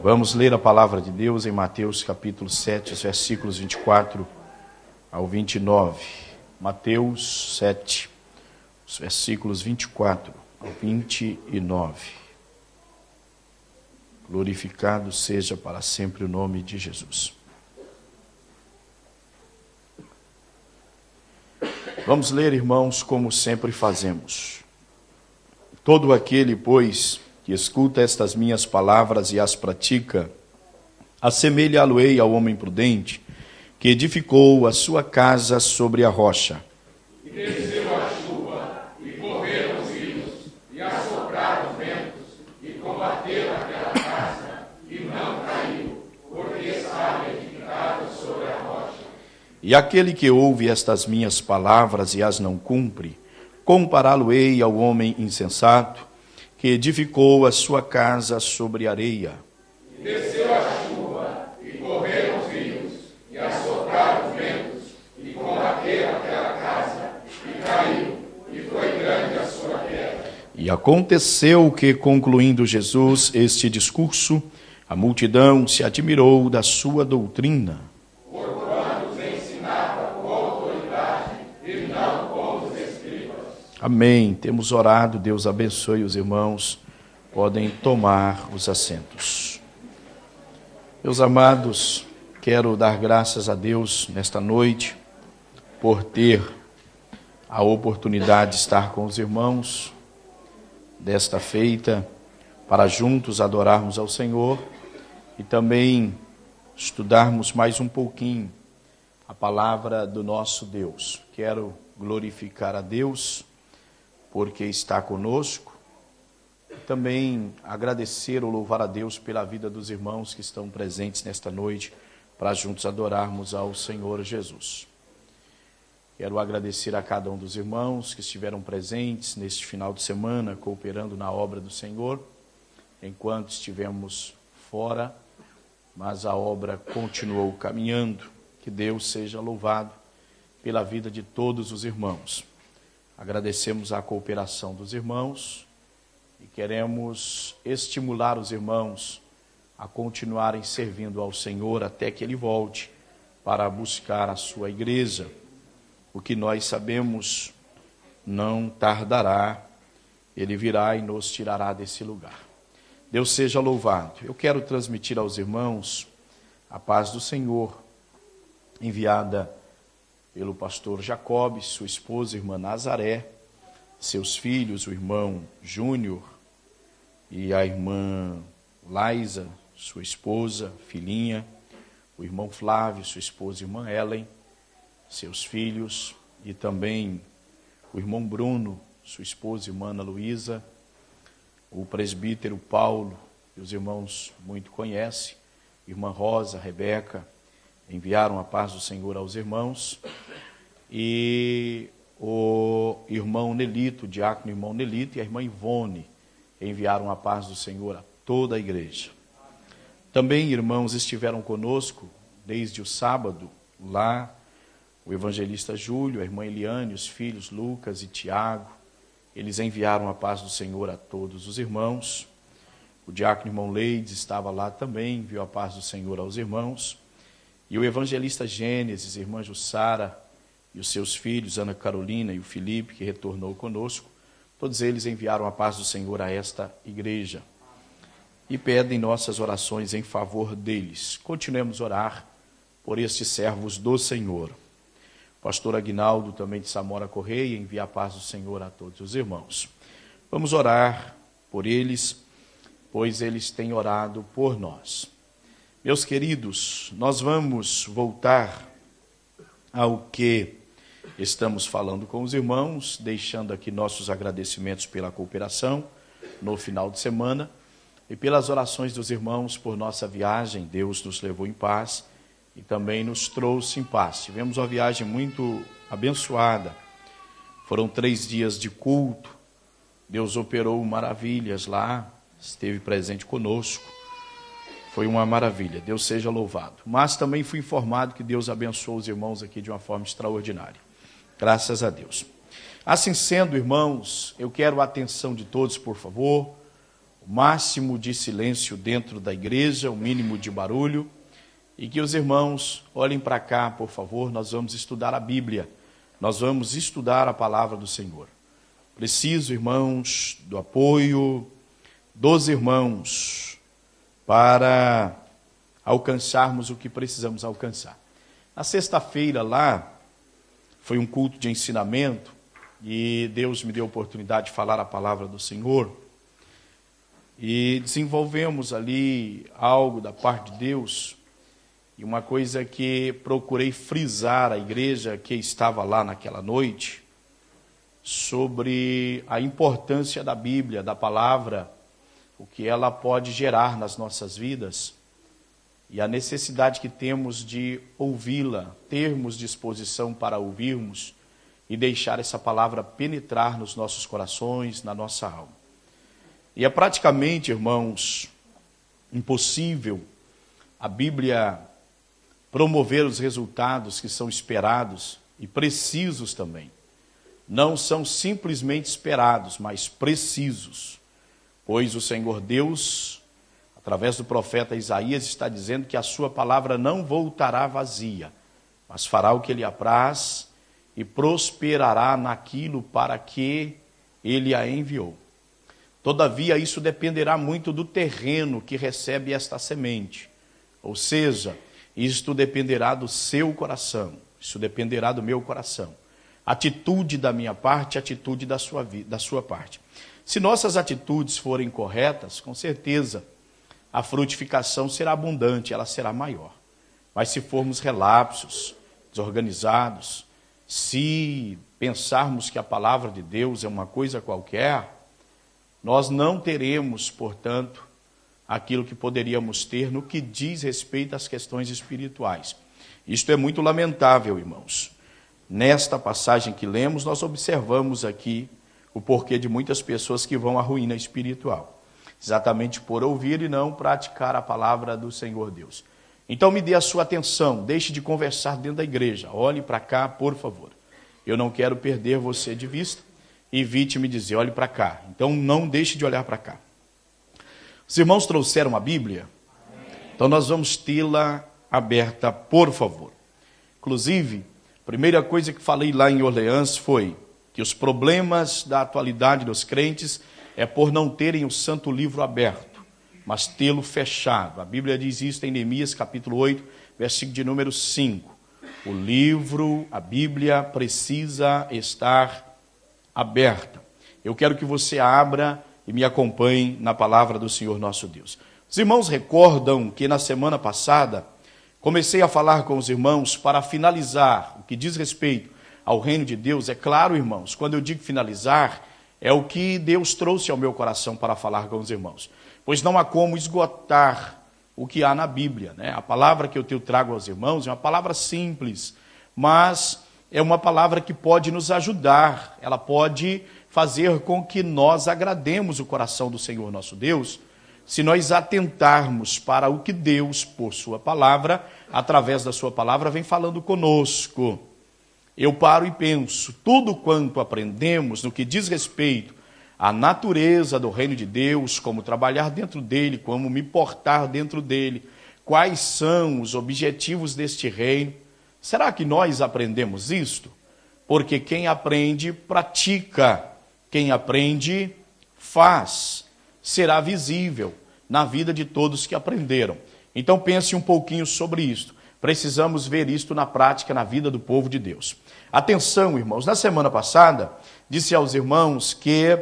Vamos ler a palavra de Deus em Mateus capítulo 7, os versículos 24 ao 29. Mateus 7, os versículos 24 ao 29. Glorificado seja para sempre o nome de Jesus. Vamos ler, irmãos, como sempre fazemos. Todo aquele, pois, que escuta estas minhas palavras e as pratica, assemelhá-lo-ei ao homem prudente, que edificou a sua casa sobre a rocha. E desceu a chuva, e correram os rios, e assopraram os ventos, e combateram aquela casa, e não caiu, porque estava edificada sobre a rocha. E aquele que ouve estas minhas palavras e as não cumpre, compará-lo-ei ao homem insensato, que edificou a sua casa sobre areia. E desceu a chuva, e correram os rios, e assopraram os ventos, e combateram aquela casa, e caiu, e foi grande a sua queda. E aconteceu que, concluindo Jesus este discurso, a multidão se admirou da sua doutrina. Amém. Temos orado, Deus abençoe os irmãos. Podem tomar os assentos. Meus amados, quero dar graças a Deus nesta noite por ter a oportunidade de estar com os irmãos desta feita para juntos adorarmos ao Senhor e também estudarmos mais um pouquinho a palavra do nosso Deus. Quero glorificar a Deus porque está conosco, e também agradecer ou louvar a Deus pela vida dos irmãos que estão presentes nesta noite, para juntos adorarmos ao Senhor Jesus. Quero agradecer a cada um dos irmãos que estiveram presentes neste final de semana, cooperando na obra do Senhor, enquanto estivemos fora, mas a obra continuou caminhando. Que Deus seja louvado pela vida de todos os irmãos. Agradecemos a cooperação dos irmãos e queremos estimular os irmãos a continuarem servindo ao Senhor até que Ele volte para buscar a sua igreja. O que nós sabemos não tardará, Ele virá e nos tirará desse lugar. Deus seja louvado. Eu quero transmitir aos irmãos a paz do Senhor, enviada pelo pastor Jacob, sua esposa, irmã Nazaré, seus filhos, o irmão Júnior e a irmã Laisa, sua esposa, filhinha, o irmão Flávio, sua esposa, irmã Ellen, seus filhos, e também o irmão Bruno, sua esposa, irmã Ana Luísa, o presbítero Paulo, que os irmãos muito conhecem, irmã Rosa, Rebeca, enviaram a paz do Senhor aos irmãos, e o irmão Nelito, o diácono irmão Nelito e a irmã Ivone enviaram a paz do Senhor a toda a igreja. Também, irmãos, estiveram conosco desde o sábado, lá, o evangelista Júlio, a irmã Eliane, os filhos Lucas e Tiago, eles enviaram a paz do Senhor a todos os irmãos. O diácono irmão Leides estava lá também, enviou a paz do Senhor aos irmãos. E o evangelista Gênesis, irmã Jussara e os seus filhos, Ana Carolina e o Felipe, que retornou conosco, todos eles enviaram a paz do Senhor a esta igreja e pedem nossas orações em favor deles. Continuemos a orar por estes servos do Senhor. O pastor Aguinaldo, também de Samora Correia, envia a paz do Senhor a todos os irmãos. Vamos orar por eles, pois eles têm orado por nós. Meus queridos, nós vamos voltar ao que estamos falando com os irmãos, deixando aqui nossos agradecimentos pela cooperação no final de semana e pelas orações dos irmãos por nossa viagem. Deus nos levou em paz e também nos trouxe em paz. Tivemos uma viagem muito abençoada. Foram 3 dias de culto. Deus operou maravilhas lá, esteve presente conosco. Foi uma maravilha, Deus seja louvado. Mas também fui informado que Deus abençoou os irmãos aqui de uma forma extraordinária. Graças a Deus. Assim sendo, irmãos, eu quero a atenção de todos, por favor. o máximo de silêncio dentro da igreja, o mínimo de barulho, e que os irmãos olhem para cá, por favor. Nós vamos estudar a Bíblia, nós vamos estudar a palavra do Senhor. Preciso, irmãos, do apoio dos irmãos para alcançarmos o que precisamos alcançar. Na sexta-feira lá, foi um culto de ensinamento e Deus me deu a oportunidade de falar a palavra do Senhor. E desenvolvemos ali algo da parte de Deus, e uma coisa que procurei frisar à igreja que estava lá naquela noite, sobre a importância da Bíblia, da palavra, o que ela pode gerar nas nossas vidas, e a necessidade que temos de ouvi-la, termos disposição para ouvirmos e deixar essa palavra penetrar nos nossos corações, na nossa alma. E é praticamente, irmãos, impossível a Bíblia promover os resultados que são esperados e precisos também. Não são simplesmente esperados, mas precisos. Pois o Senhor Deus, através do profeta Isaías, está dizendo que a sua palavra não voltará vazia, mas fará o que lhe apraz e prosperará naquilo para que ele a enviou. Todavia, isso dependerá muito do terreno que recebe esta semente. Ou seja, isto dependerá do seu coração, isso dependerá do meu coração. Atitude da minha parte, atitude da sua parte. Se nossas atitudes forem corretas, com certeza a frutificação será abundante, ela será maior. Mas se formos relapsos, desorganizados, se pensarmos que a palavra de Deus é uma coisa qualquer, nós não teremos, portanto, aquilo que poderíamos ter no que diz respeito às questões espirituais. Isto é muito lamentável, irmãos. Nesta passagem que lemos, nós observamos aqui o porquê de muitas pessoas que vão à ruína espiritual, exatamente por ouvir e não praticar a palavra do Senhor Deus. Então me dê a sua atenção, deixe de conversar dentro da igreja, olhe para cá, por favor. Eu não quero perder você de vista, evite me dizer, olhe para cá. Então não deixe de olhar para cá. Os irmãos trouxeram a Bíblia? Então nós vamos tê-la aberta, por favor. Inclusive, a primeira coisa que falei lá em Orleans foi que os problemas da atualidade dos crentes é por não terem o Santo Livro aberto, mas tê-lo fechado. A Bíblia diz isso em Neemias capítulo 8, versículo de número 5. O livro, a Bíblia, precisa estar aberta. Eu quero que você abra e me acompanhe na palavra do Senhor nosso Deus. Os irmãos recordam que na semana passada comecei a falar com os irmãos para finalizar o que diz respeito ao reino de Deus. É claro, irmãos, quando eu digo finalizar, é o que Deus trouxe ao meu coração para falar com os irmãos. Pois não há como esgotar o que há na Bíblia, né? A palavra que eu trago aos irmãos é uma palavra simples, mas é uma palavra que pode nos ajudar, ela pode fazer com que nós agrademos o coração do Senhor nosso Deus, se nós atentarmos para o que Deus, por sua palavra, através da sua palavra, vem falando conosco. Eu paro e penso, tudo quanto aprendemos no que diz respeito à natureza do reino de Deus, como trabalhar dentro dele, como me portar dentro dele, quais são os objetivos deste reino, será que nós aprendemos isto? Porque quem aprende, pratica. Quem aprende, faz. Será visível na vida de todos que aprenderam. Então pense um pouquinho sobre isto. Precisamos ver isto na prática, na vida do povo de Deus. Atenção, irmãos. Na semana passada, disse aos irmãos que,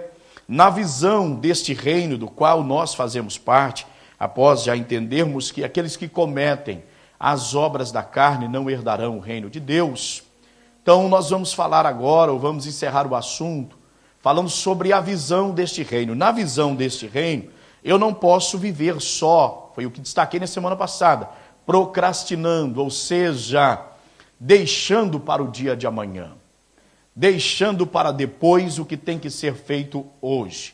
na visão deste reino do qual nós fazemos parte, após já entendermos que aqueles que cometem as obras da carne não herdarão o reino de Deus, então nós vamos falar agora, ou vamos encerrar o assunto, falando sobre a visão deste reino. Na visão deste reino, eu não posso viver só, foi o que destaquei na semana passada, procrastinando, ou seja, deixando para o dia de amanhã, deixando para depois o que tem que ser feito hoje.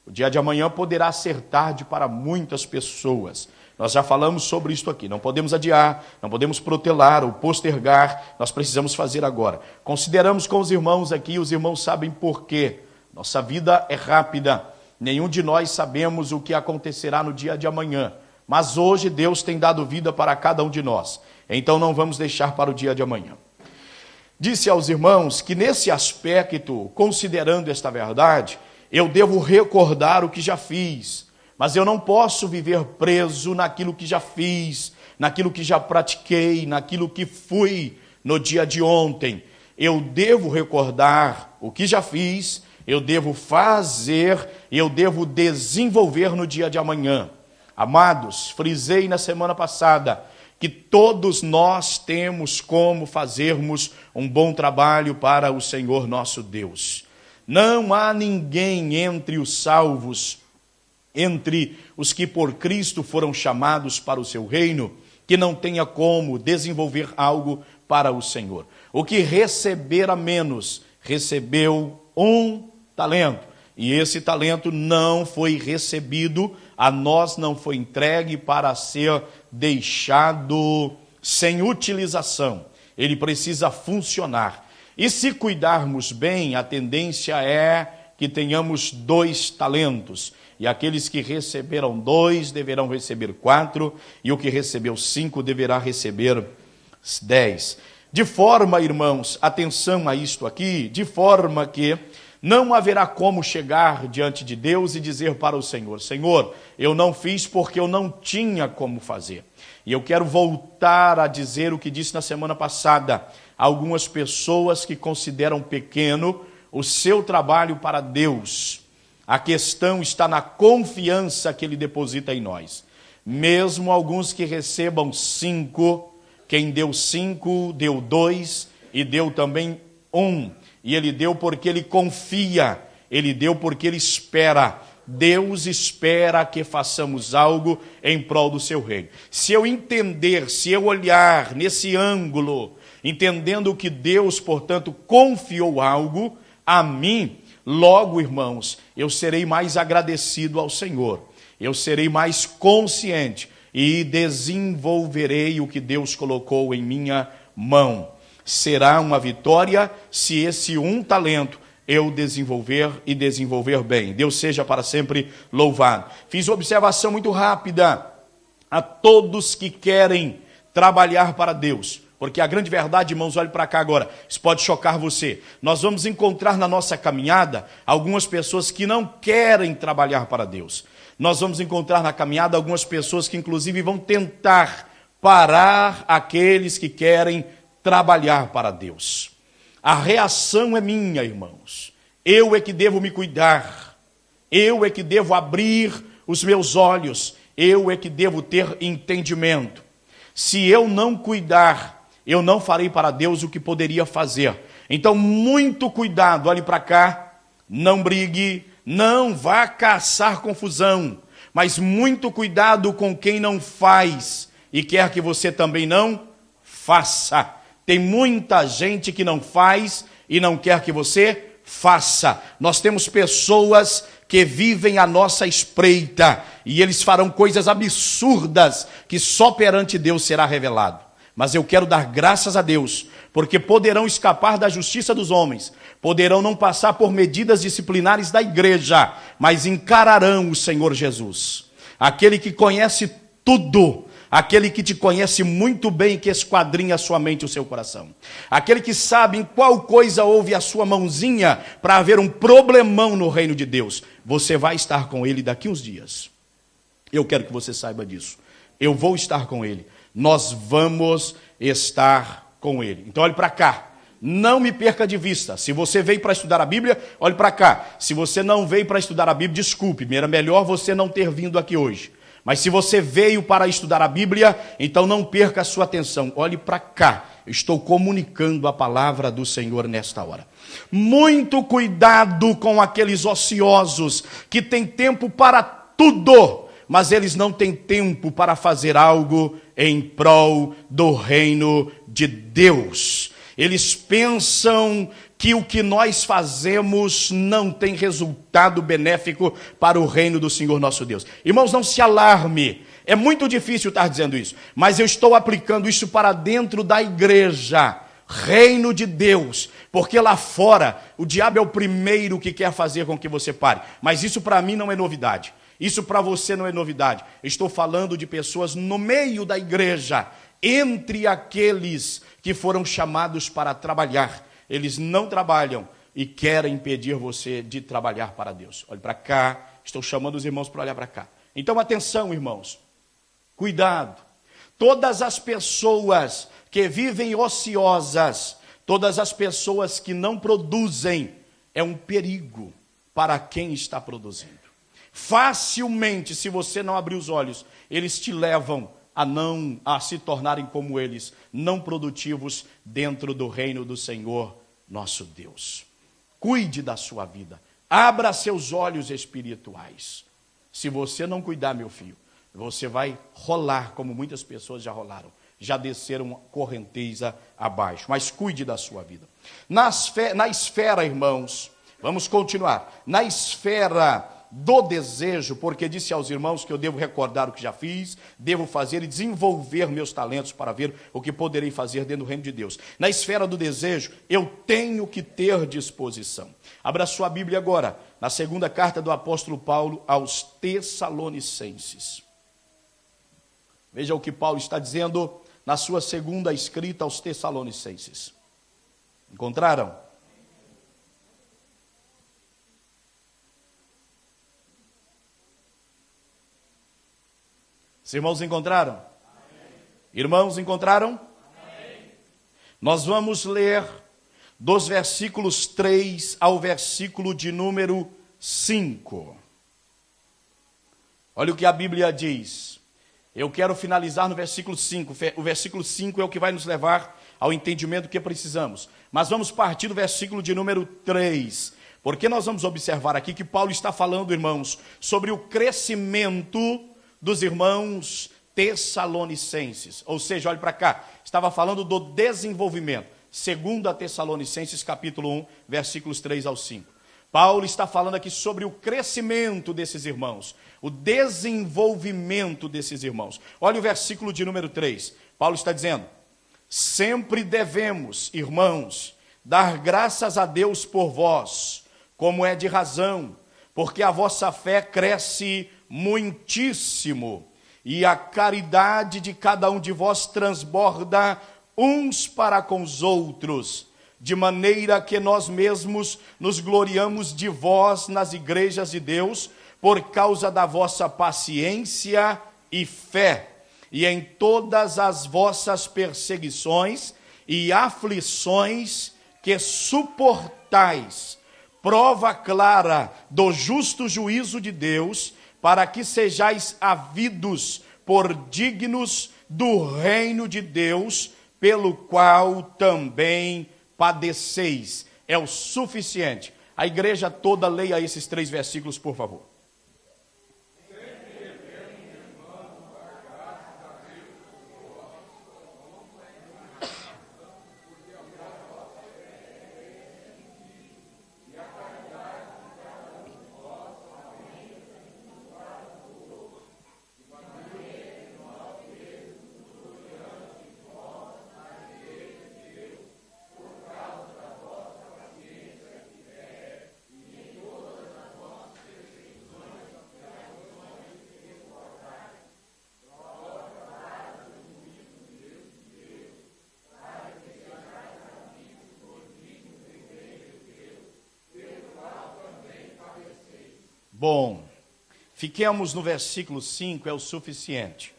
O dia de amanhã poderá ser tarde para muitas pessoas. Nós já falamos sobre isso aqui. Não podemos adiar, não podemos protelar ou postergar. Nós precisamos fazer agora. Consideramos com os irmãos aqui, os irmãos sabem por quê. Nossa vida é rápida. Nenhum de nós sabemos o que acontecerá no dia de amanhã, mas hoje Deus tem dado vida para cada um de nós. Então não vamos deixar para o dia de amanhã. Disse aos irmãos que nesse aspecto, considerando esta verdade, eu devo recordar o que já fiz, mas eu não posso viver preso naquilo que já fiz, naquilo que já pratiquei, naquilo que fui no dia de ontem. Eu devo recordar o que já fiz, eu devo fazer, eu devo desenvolver no dia de amanhã. Amados, frisei na semana passada que todos nós temos como fazermos um bom trabalho para o Senhor nosso Deus. Não há ninguém entre os salvos, entre os que por Cristo foram chamados para o seu reino, que não tenha como desenvolver algo para o Senhor. O que receber a menos, recebeu um talento. E esse talento não foi recebido, a nós não foi entregue para ser deixado sem utilização. Ele precisa funcionar. E se cuidarmos bem, a tendência é que tenhamos 2 talentos. E aqueles que receberam 2 deverão receber 4, e o que recebeu 5 deverá receber 10. De forma, irmãos, atenção a isto aqui, de forma que não haverá como chegar diante de Deus e dizer para o Senhor: Senhor, eu não fiz porque eu não tinha como fazer. E eu quero voltar a dizer o que disse na semana passada. Algumas pessoas que consideram pequeno o seu trabalho para Deus. A questão está na confiança que Ele deposita em nós. Mesmo alguns que recebam 5, quem deu 5, deu 2 e deu também 1. E Ele deu porque Ele confia, Ele deu porque Ele espera. Deus espera que façamos algo em prol do seu reino. Se eu entender, se eu olhar nesse ângulo, entendendo que Deus, portanto, confiou algo a mim, logo, irmãos, eu serei mais agradecido ao Senhor, eu serei mais consciente e desenvolverei o que Deus colocou em minha mão. Será uma vitória se esse um talento eu desenvolver e desenvolver bem. Deus seja para sempre louvado. Fiz uma observação muito rápida a todos que querem trabalhar para Deus. Porque a grande verdade, irmãos, olhe para cá agora, isso pode chocar você. Nós vamos encontrar na nossa caminhada algumas pessoas que não querem trabalhar para Deus. Nós vamos encontrar na caminhada algumas pessoas que inclusive vão tentar parar aqueles que querem trabalhar para Deus. A reação é minha, irmãos. Eu é que devo me cuidar. Eu é que devo abrir os meus olhos. Eu é que devo ter entendimento. Se eu não cuidar, eu não farei para Deus o que poderia fazer. Então, muito cuidado, olhe para cá, não brigue, não vá caçar confusão, mas muito cuidado com quem não faz e quer que você também não faça. Tem muita gente que não faz e não quer que você faça. Nós temos pessoas que vivem a nossa espreita e eles farão coisas absurdas que só perante Deus será revelado. Mas eu quero dar graças a Deus, porque poderão escapar da justiça dos homens, poderão não passar por medidas disciplinares da igreja, mas encararão o Senhor Jesus. Aquele que conhece tudo, aquele que te conhece muito bem, que esquadrinha a sua mente e o seu coração. Aquele que sabe em qual coisa houve a sua mãozinha para haver um problemão no reino de Deus. Você vai estar com ele daqui uns dias. Eu quero que você saiba disso. Eu vou estar com ele. Nós vamos estar com ele. Então olhe para cá. Não me perca de vista. Se você veio para estudar a Bíblia, olhe para cá. Se você não veio para estudar a Bíblia, desculpe. Era melhor você não ter vindo aqui hoje. Mas se você veio para estudar a Bíblia, então não perca a sua atenção. Olhe para cá. Eu estou comunicando a palavra do Senhor nesta hora. Muito cuidado com aqueles ociosos que têm tempo para tudo, mas eles não têm tempo para fazer algo em prol do reino de Deus. Eles pensam que o que nós fazemos não tem resultado benéfico para o reino do Senhor nosso Deus. Irmãos, não se alarme. É muito difícil estar dizendo isso, mas eu estou aplicando isso para dentro da igreja. reino de Deus, porque lá fora o diabo é o primeiro que quer fazer com que você pare, mas isso para mim não é novidade, isso para você não é novidade. Estou falando de pessoas no meio da igreja, entre aqueles que foram chamados para trabalhar, eles não trabalham e querem impedir você de trabalhar para Deus. Olhe para cá, estou chamando os irmãos para olhar para cá. Então atenção, irmãos, cuidado. Todas as pessoas que vivem ociosas, todas as pessoas que não produzem, é um perigo para quem está produzindo. Facilmente, se você não abrir os olhos, eles te levam a se tornarem como eles, não produtivos dentro do reino do Senhor, nosso Deus. Cuide da sua vida, abra seus olhos espirituais. Se você não cuidar, meu filho, você vai rolar como muitas pessoas já rolaram, já desceram correnteza abaixo. Mas cuide da sua vida. Na esfera, irmãos, vamos continuar. Na esfera do desejo, porque disse aos irmãos que eu devo recordar o que já fiz, devo fazer e desenvolver meus talentos para ver o que poderei fazer dentro do reino de Deus. Na esfera do desejo, eu tenho que ter disposição. Abra sua Bíblia agora, na segunda carta do apóstolo Paulo aos Tessalonicenses. Veja o que Paulo está dizendo na sua segunda escrita aos Tessalonicenses. Encontraram? Os irmãos encontraram? Amém. Irmãos encontraram? Amém. Nós vamos ler dos versículos 3 ao versículo de número 5. Olha o que a Bíblia diz. Eu quero finalizar no versículo 5. O versículo 5 é o que vai nos levar ao entendimento que precisamos. Mas vamos partir do versículo de número 3. Porque nós vamos observar aqui que Paulo está falando, irmãos, sobre o crescimento dos irmãos tessalonicenses. Ou seja, olhe para cá, estava falando do desenvolvimento. 2 Tessalonicenses capítulo 1, versículos 3 ao 5. Paulo está falando aqui sobre o crescimento desses irmãos, o desenvolvimento desses irmãos. Olha o versículo de número 3. Paulo está dizendo: sempre devemos, irmãos, dar graças a Deus por vós, como é de razão, porque a vossa fé cresce muitíssimo, e a caridade de cada um de vós transborda uns para com os outros, de maneira que nós mesmos nos gloriamos de vós nas igrejas de Deus, por causa da vossa paciência e fé, e em todas as vossas perseguições e aflições que suportais, prova clara do justo juízo de Deus, para que sejais havidos por dignos do reino de Deus, pelo qual também padeceis. É o suficiente. A igreja toda leia esses 3 versículos, por favor. Bom, fiquemos no versículo 5, é o suficiente.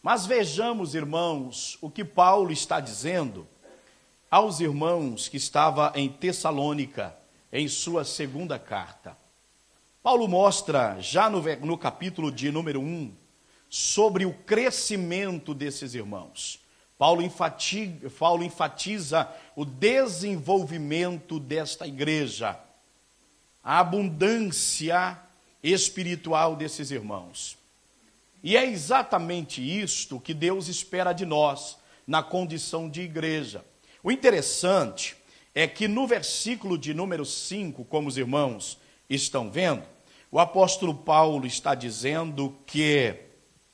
Mas vejamos, irmãos, o que Paulo está dizendo aos irmãos que estavam em Tessalônica, em sua segunda carta. Paulo mostra, já no capítulo de número 1, sobre o crescimento desses irmãos. Paulo enfatiza o desenvolvimento desta igreja, a abundância espiritual desses irmãos. E é exatamente isto que Deus espera de nós na condição de igreja. O interessante é que no versículo de número 5, como os irmãos estão vendo, o apóstolo Paulo está dizendo que,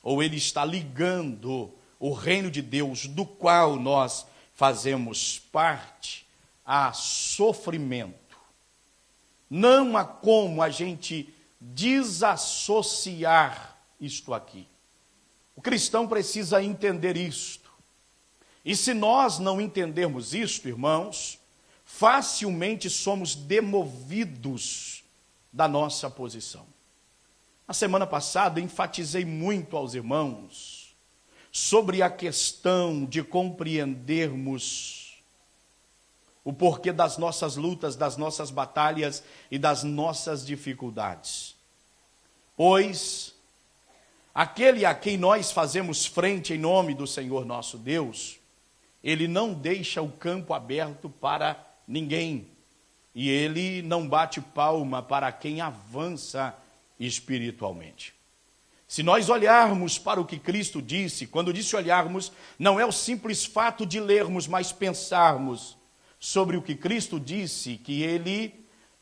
ou ele está ligando o reino de Deus, do qual nós fazemos parte, há sofrimento. Não há como a gente desassociar isto aqui. O cristão precisa entender isto. E se nós não entendermos isto, irmãos, facilmente somos demovidos da nossa posição. Na semana passada, enfatizei muito aos irmãos sobre a questão de compreendermos o porquê das nossas lutas, das nossas batalhas e das nossas dificuldades. Pois aquele a quem nós fazemos frente em nome do Senhor nosso Deus, ele não deixa o campo aberto para ninguém. E ele não bate palma para quem avança espiritualmente. Se nós olharmos para o que Cristo disse, quando disse olharmos, não é o simples fato de lermos, mas pensarmos sobre o que Cristo disse, que ele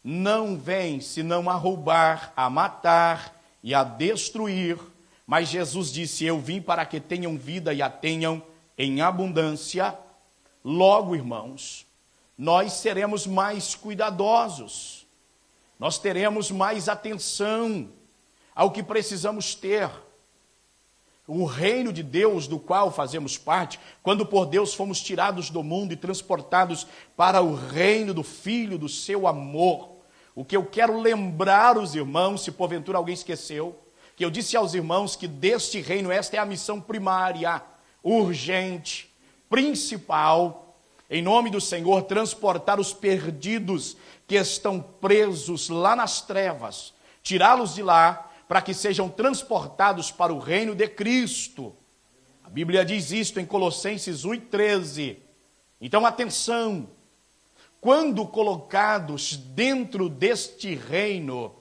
não vem senão a roubar, a matar e a destruir, mas Jesus disse, eu vim para que tenham vida e a tenham em abundância. Logo, irmãos, nós seremos mais cuidadosos, nós teremos mais atenção ao que precisamos ter. O reino de Deus, do qual fazemos parte, quando por Deus fomos tirados do mundo e transportados para o reino do Filho, do seu amor. O que eu quero lembrar os irmãos, se porventura alguém esqueceu, que eu disse aos irmãos que deste reino, esta é a missão primária, urgente, principal, em nome do Senhor, transportar os perdidos que estão presos lá nas trevas, tirá-los de lá, para que sejam transportados para o reino de Cristo. A Bíblia diz isto em Colossenses 1:13. Então, atenção, quando colocados dentro deste reino,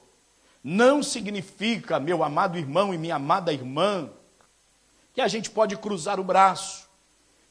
não significa, meu amado irmão e minha amada irmã, que a gente pode cruzar o braço,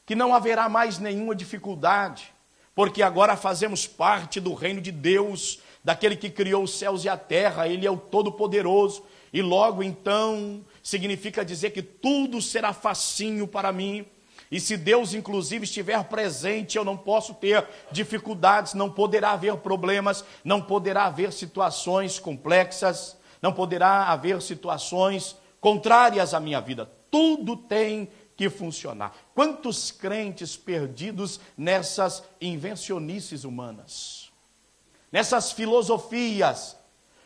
que não haverá mais nenhuma dificuldade, porque agora fazemos parte do reino de Deus, daquele que criou os céus e a terra, ele é o Todo-Poderoso, e logo então significa dizer que tudo será facinho para mim, e se Deus inclusive estiver presente, eu não posso ter dificuldades, não poderá haver problemas, não poderá haver situações complexas, não poderá haver situações contrárias à minha vida, tudo tem que funcionar. Quantos crentes perdidos nessas invencionices humanas, nessas filosofias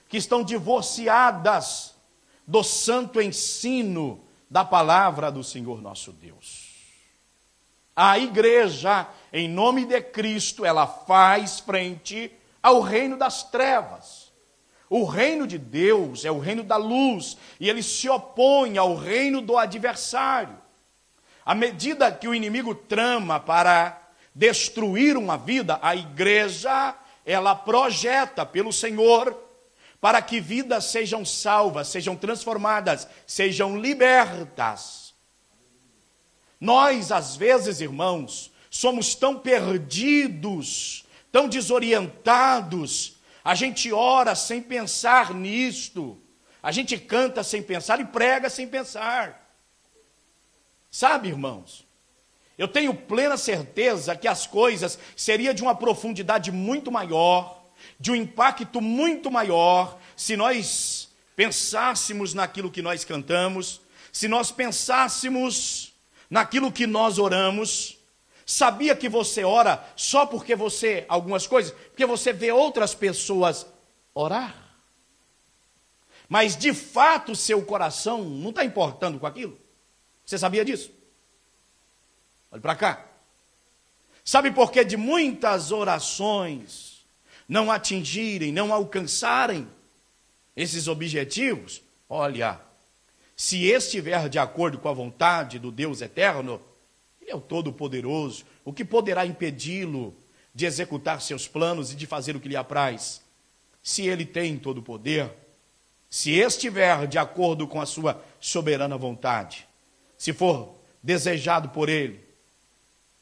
que estão divorciadas do santo ensino da palavra do Senhor nosso Deus. A igreja, em nome de Cristo, ela faz frente ao reino das trevas. O reino de Deus é o reino da luz, e ele se opõe ao reino do adversário. À medida que o inimigo trama para destruir uma vida, a igreja, ela projeta pelo Senhor para que vidas sejam salvas, sejam transformadas, sejam libertas. Nós, às vezes, irmãos, somos tão perdidos, tão desorientados, a gente ora sem pensar nisto, a gente canta sem pensar e prega sem pensar. Sabe, irmãos, eu tenho plena certeza que as coisas seriam de uma profundidade muito maior, de um impacto muito maior, se nós pensássemos naquilo que nós cantamos, se nós pensássemos naquilo que nós oramos. Sabia que você ora só porque você, algumas coisas, porque você vê outras pessoas orar? Mas de fato seu coração não está importando com aquilo? Você sabia disso? Olha para cá. Sabe por que de muitas orações não atingirem, não alcançarem esses objetivos? Olha, se estiver de acordo com a vontade do Deus eterno, ele é o Todo-Poderoso, o que poderá impedi-lo de executar seus planos e de fazer o que lhe apraz? Se ele tem todo o poder, se estiver de acordo com a sua soberana vontade, se for desejado por ele.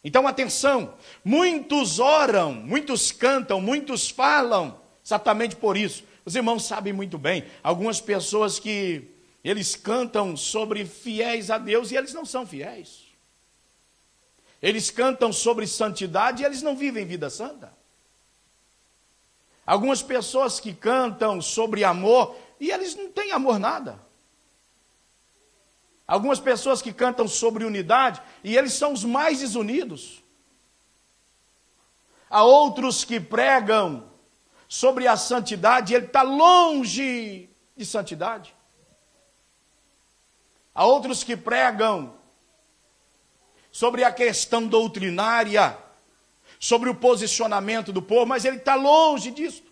Então, atenção, muitos oram, muitos cantam, muitos falam, exatamente por isso. Os irmãos sabem muito bem, algumas pessoas que eles cantam sobre fiéis a Deus e eles não são fiéis. Eles cantam sobre santidade e eles não vivem vida santa. Algumas pessoas que cantam sobre amor e eles não têm amor nada. Algumas pessoas que cantam sobre unidade e eles são os mais desunidos. Há outros que pregam sobre a santidade e ele está longe de santidade. Há outros que pregam sobre a questão doutrinária, sobre o posicionamento do povo, mas ele está longe disso.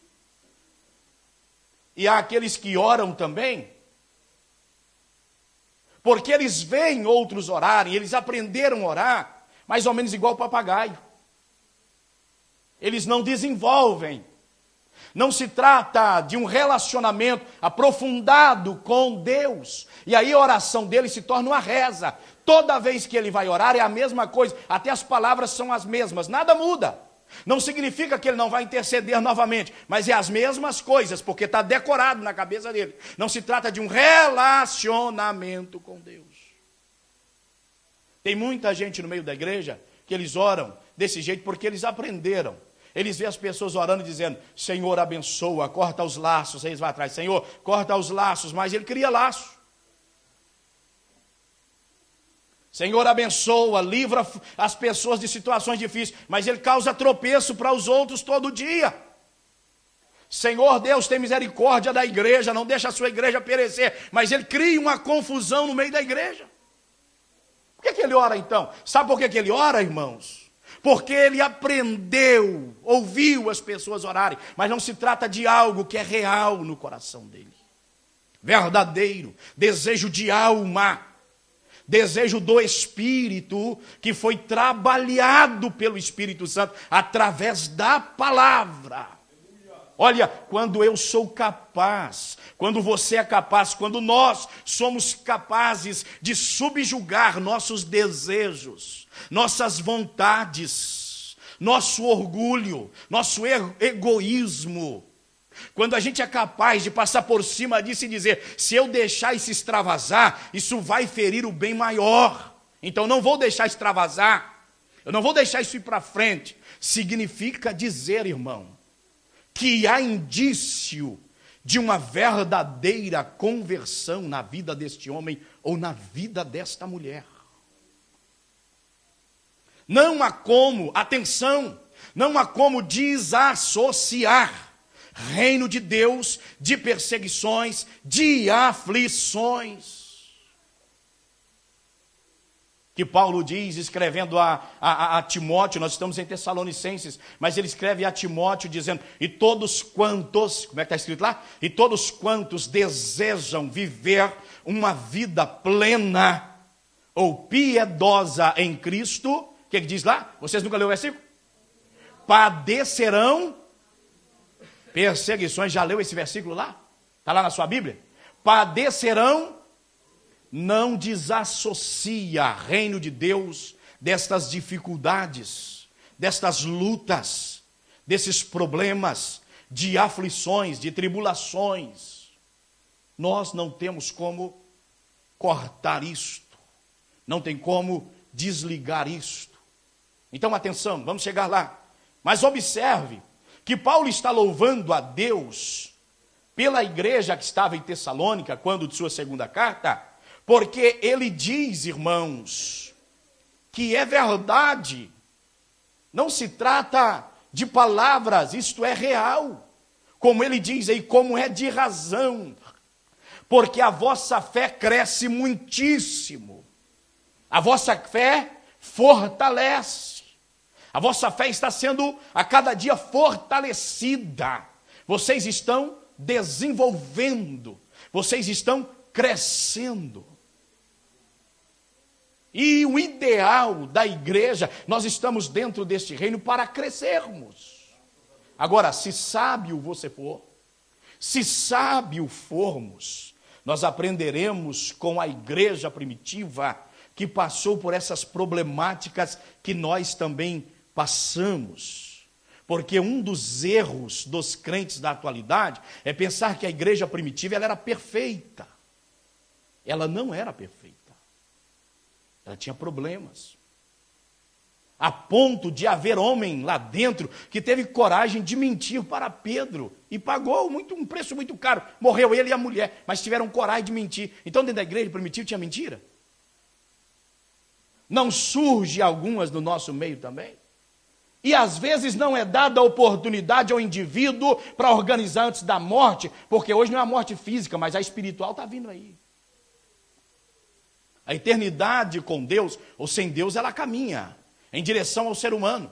E há aqueles que oram também, porque eles veem outros orarem, eles aprenderam a orar, mais ou menos igual o papagaio. Eles não desenvolvem. Não se trata de um relacionamento aprofundado com Deus. E aí a oração dele se torna uma reza. Toda vez que ele vai orar é a mesma coisa, até as palavras são as mesmas, nada muda. Não significa que ele não vai interceder novamente, mas é as mesmas coisas, porque está decorado na cabeça dele. Não se trata de um relacionamento com Deus. Tem muita gente no meio da igreja que eles oram desse jeito porque eles aprenderam. Eles veem as pessoas orando e dizendo, Senhor abençoa, corta os laços. Aí eles vão atrás, Senhor, corta os laços, mas ele cria laço. Senhor abençoa, livra as pessoas de situações difíceis, mas ele causa tropeço para os outros todo dia. Senhor Deus, tem misericórdia da igreja, não deixa a sua igreja perecer, mas ele cria uma confusão no meio da igreja. Por que ele ora então? Sabe por que ele ora, irmãos? Porque ele aprendeu, ouviu as pessoas orarem, mas não se trata de algo que é real no coração dele. Verdadeiro, desejo de alma, desejo do Espírito, que foi trabalhado pelo Espírito Santo através da palavra. Olha, quando eu sou capaz, quando você é capaz, quando nós somos capazes de subjugar nossos desejos, nossas vontades, nosso orgulho, nosso egoísmo, quando a gente é capaz de passar por cima disso e dizer, se eu deixar isso extravasar, isso vai ferir o bem maior. Então não vou deixar extravasar, eu não vou deixar isso ir para frente. Significa dizer, irmão, que há indício de uma verdadeira conversão na vida deste homem ou na vida desta mulher. Não há como, atenção, não há como desassociar reino de Deus de perseguições, de aflições. Que Paulo diz, escrevendo a Timóteo, nós estamos em Tessalonicenses, mas ele escreve a Timóteo dizendo, e todos quantos, como é que está escrito lá? E todos quantos desejam viver uma vida plena ou piedosa em Cristo, o que ele diz lá? Vocês nunca leram o versículo? Padecerão perseguições. Já leu esse versículo lá? Está lá na sua Bíblia? Padecerão. Não desassocia reino de Deus destas dificuldades, destas lutas, desses problemas, de aflições, de tribulações. Nós não temos como cortar isto, não tem como desligar isto. Então atenção, vamos chegar lá. Mas observe que Paulo está louvando a Deus pela igreja que estava em Tessalônica, quando de sua segunda carta, porque ele diz, irmãos, que é verdade, não se trata de palavras, isto é real, como ele diz aí, como é de razão, porque a vossa fé cresce muitíssimo, a vossa fé fortalece, a vossa fé está sendo a cada dia fortalecida, vocês estão desenvolvendo, vocês estão crescendo. E o ideal da igreja, nós estamos dentro deste reino para crescermos. Agora, se sábio você for, se sábio formos, nós aprenderemos com a igreja primitiva que passou por essas problemáticas que nós também passamos. Porque um dos erros dos crentes da atualidade é pensar que a igreja primitiva ela era perfeita. Ela não era perfeita. Ela tinha problemas. a ponto de haver homem lá dentro que teve coragem de mentir para Pedro e pagou um preço muito caro. Morreu ele e a mulher, mas tiveram coragem de mentir. Então, dentro da igreja primitiva tinha mentira? Não surge algumas no nosso meio também? E às vezes não é dada a oportunidade ao indivíduo para organizar antes da morte, porque hoje não é a morte física, mas a espiritual está vindo aí. A eternidade com Deus ou sem Deus, ela caminha em direção ao ser humano.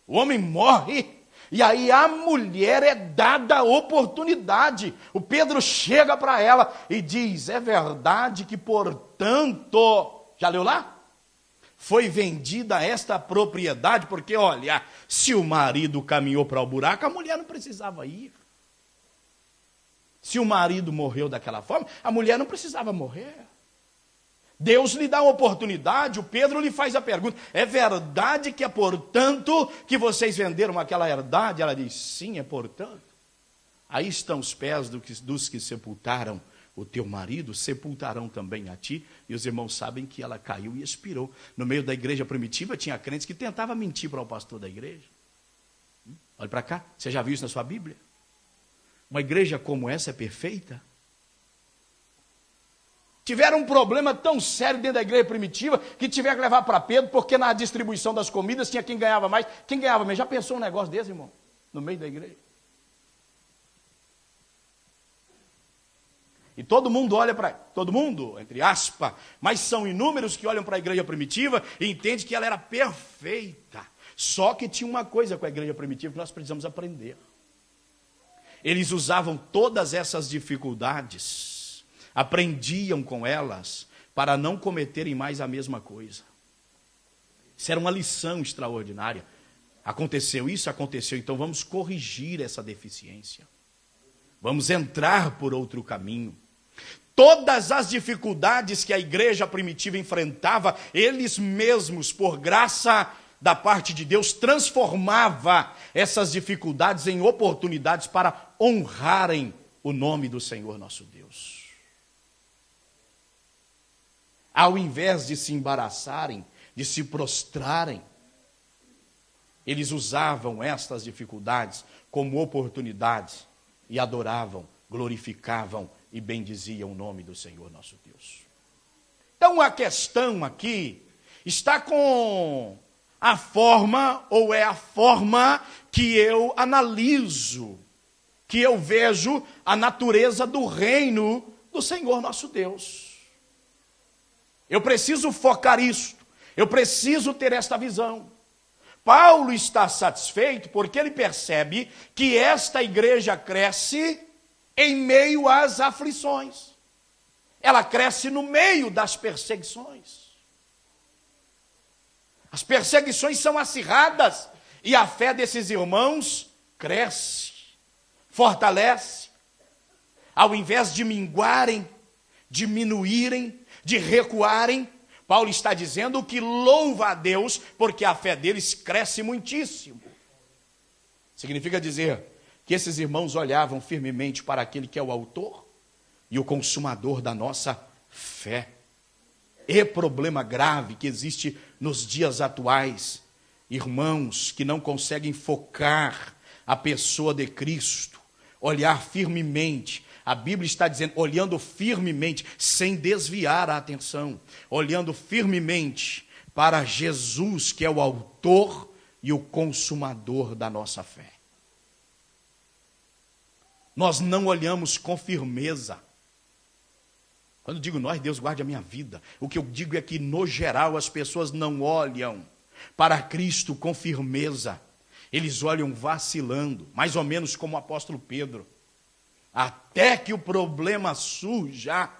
O homem morre e aí a mulher é dada a oportunidade. O Pedro chega para ela e diz: é verdade que, portanto, já leu lá? Foi vendida esta propriedade, porque olha, se o marido caminhou para o buraco, a mulher não precisava ir. Se o marido morreu daquela forma, a mulher não precisava morrer. Deus lhe dá uma oportunidade, o Pedro lhe faz a pergunta: é verdade que é portanto que vocês venderam aquela herdade? Ela diz: sim, é portanto. Aí estão os pés dos que sepultaram o teu marido, sepultarão também a ti. E os irmãos sabem que ela caiu e expirou. No meio da igreja primitiva tinha crentes que tentavam mentir para o pastor da igreja. Olha para cá, você já viu isso na sua Bíblia? Uma igreja como essa é perfeita? Tiveram um problema tão sério dentro da igreja primitiva que tiveram que levar para Pedro, porque na distribuição das comidas tinha quem ganhava mais, quem ganhava menos. Já pensou um negócio desse, irmão? No meio da igreja? E todo mundo olha para... Todo mundo, entre aspas, mas são inúmeros que olham para a igreja primitiva e entendem que ela era perfeita. Só que tinha uma coisa com a igreja primitiva que nós precisamos aprender. Eles usavam todas essas dificuldades, aprendiam com elas, para não cometerem mais a mesma coisa. Isso era uma lição extraordinária. Aconteceu isso, aconteceu, então vamos corrigir essa deficiência. Vamos entrar por outro caminho. Todas as dificuldades que a igreja primitiva enfrentava, eles mesmos, por graça da parte de Deus, transformava essas dificuldades em oportunidades para honrarem o nome do Senhor nosso Deus. Ao invés de se embaraçarem, de se prostrarem, eles usavam estas dificuldades como oportunidades e adoravam, glorificavam e bendiziam o nome do Senhor nosso Deus. Então a questão aqui está com a forma, ou é a forma que eu analiso, que eu vejo a natureza do reino do Senhor nosso Deus. Eu preciso focar isto, eu preciso ter esta visão. Paulo está satisfeito porque ele percebe que esta igreja cresce em meio às aflições. Ela cresce no meio das perseguições. As perseguições são acirradas e a fé desses irmãos cresce, fortalece. Ao invés de minguarem, diminuírem, de recuarem, Paulo está dizendo que louva a Deus porque a fé deles cresce muitíssimo. Significa dizer que esses irmãos olhavam firmemente para aquele que é o autor e o consumador da nossa fé. É problema grave que existe nos dias atuais. Irmãos que não conseguem focar a pessoa de Cristo, olhar firmemente. A Bíblia está dizendo, olhando firmemente, sem desviar a atenção, olhando firmemente para Jesus, que é o autor e o consumador da nossa fé. Nós não olhamos com firmeza. Quando eu digo nós, Deus guarde a minha vida. O que eu digo é que, no geral, as pessoas não olham para Cristo com firmeza. Eles olham vacilando, mais ou menos como o apóstolo Pedro. Até que o problema surja,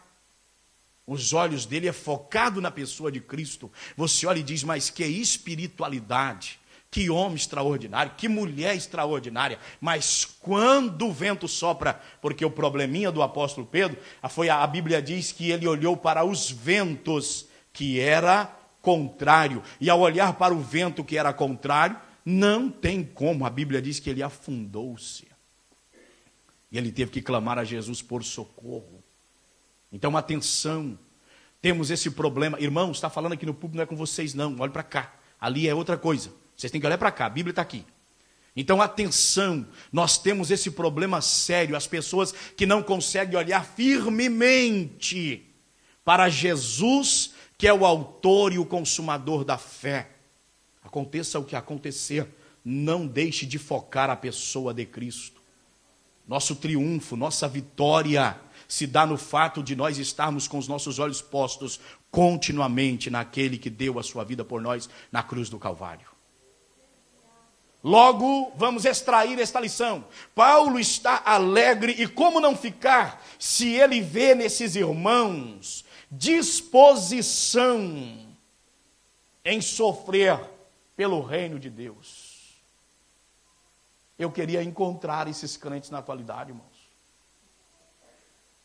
os olhos dele é focado na pessoa de Cristo. Você olha e diz, mas que espiritualidade, que homem extraordinário, que mulher extraordinária. Mas quando o vento sopra, porque o probleminha do apóstolo Pedro, a Bíblia diz que ele olhou para os ventos, que era contrário. E ao olhar para o vento que era contrário, não tem como, a Bíblia diz que ele afundou-se. E ele teve que clamar a Jesus por socorro. Então, atenção, temos esse problema. Irmãos, está falando aqui no público, não é com vocês não, olhe para cá. Ali é outra coisa. Vocês têm que olhar para cá, a Bíblia está aqui. Então, atenção, nós temos esse problema sério, as pessoas que não conseguem olhar firmemente para Jesus, que é o autor e o consumador da fé. Aconteça o que acontecer, não deixe de focar a pessoa de Cristo. Nosso triunfo, nossa vitória se dá no fato de nós estarmos com os nossos olhos postos continuamente naquele que deu a sua vida por nós na cruz do Calvário. Logo, vamos extrair esta lição. Paulo está alegre, e como não ficar se ele vê nesses irmãos disposição em sofrer pelo reino de Deus? Eu queria encontrar esses crentes na atualidade, irmãos.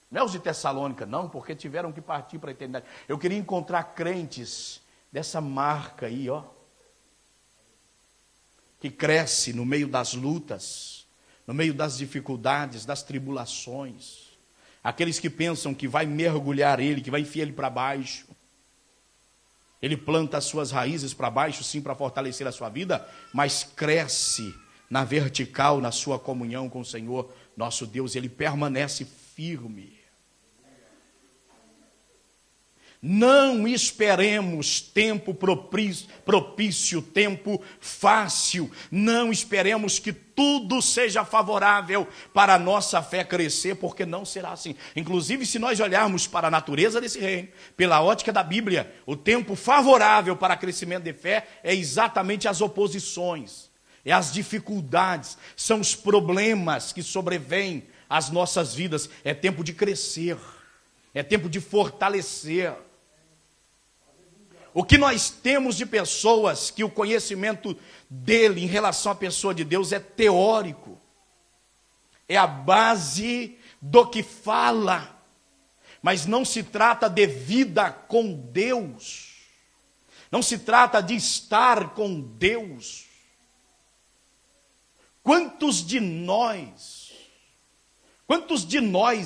Não é os de Tessalônica, não, porque tiveram que partir para a eternidade. Eu queria encontrar crentes dessa marca aí, ó, que cresce no meio das lutas, no meio das dificuldades, das tribulações. Aqueles que pensam que vai mergulhar ele, que vai enfiar ele para baixo. Ele planta as suas raízes para baixo, sim, para fortalecer a sua vida, mas cresce na vertical, na sua comunhão com o Senhor, nosso Deus. Ele permanece firme. Não esperemos tempo propício, tempo fácil. Não esperemos que tudo seja favorável para a nossa fé crescer, porque não será assim. Inclusive, se nós olharmos para a natureza desse reino, pela ótica da Bíblia, o tempo favorável para crescimento de fé é exatamente as oposições, é as dificuldades, são os problemas que sobrevêm às nossas vidas. É tempo de crescer, é tempo de fortalecer. O que nós temos de pessoas que o conhecimento dele em relação à pessoa de Deus é teórico, é a base do que fala, mas não se trata de vida com Deus, não se trata de estar com Deus. Quantos de nós,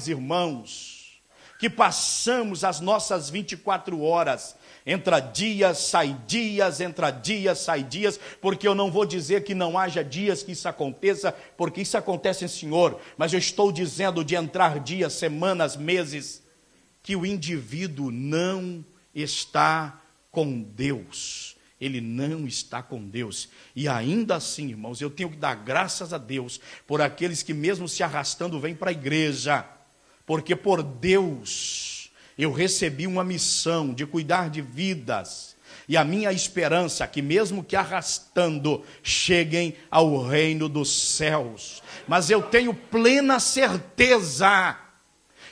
irmãos, que passamos as nossas 24 horas, entra dias, sai dias, entra dias, sai dias, porque eu não vou dizer que não haja dias que isso aconteça, porque isso acontece, Senhor, mas eu estou dizendo de entrar dias, semanas, meses, que o indivíduo não está com Deus. Ele não está com Deus. E ainda assim, irmãos, eu tenho que dar graças a Deus por aqueles que mesmo se arrastando vêm para a igreja, porque por Deus eu recebi uma missão de cuidar de vidas, e a minha esperança é que mesmo que arrastando, cheguem ao reino dos céus. Mas eu tenho plena certeza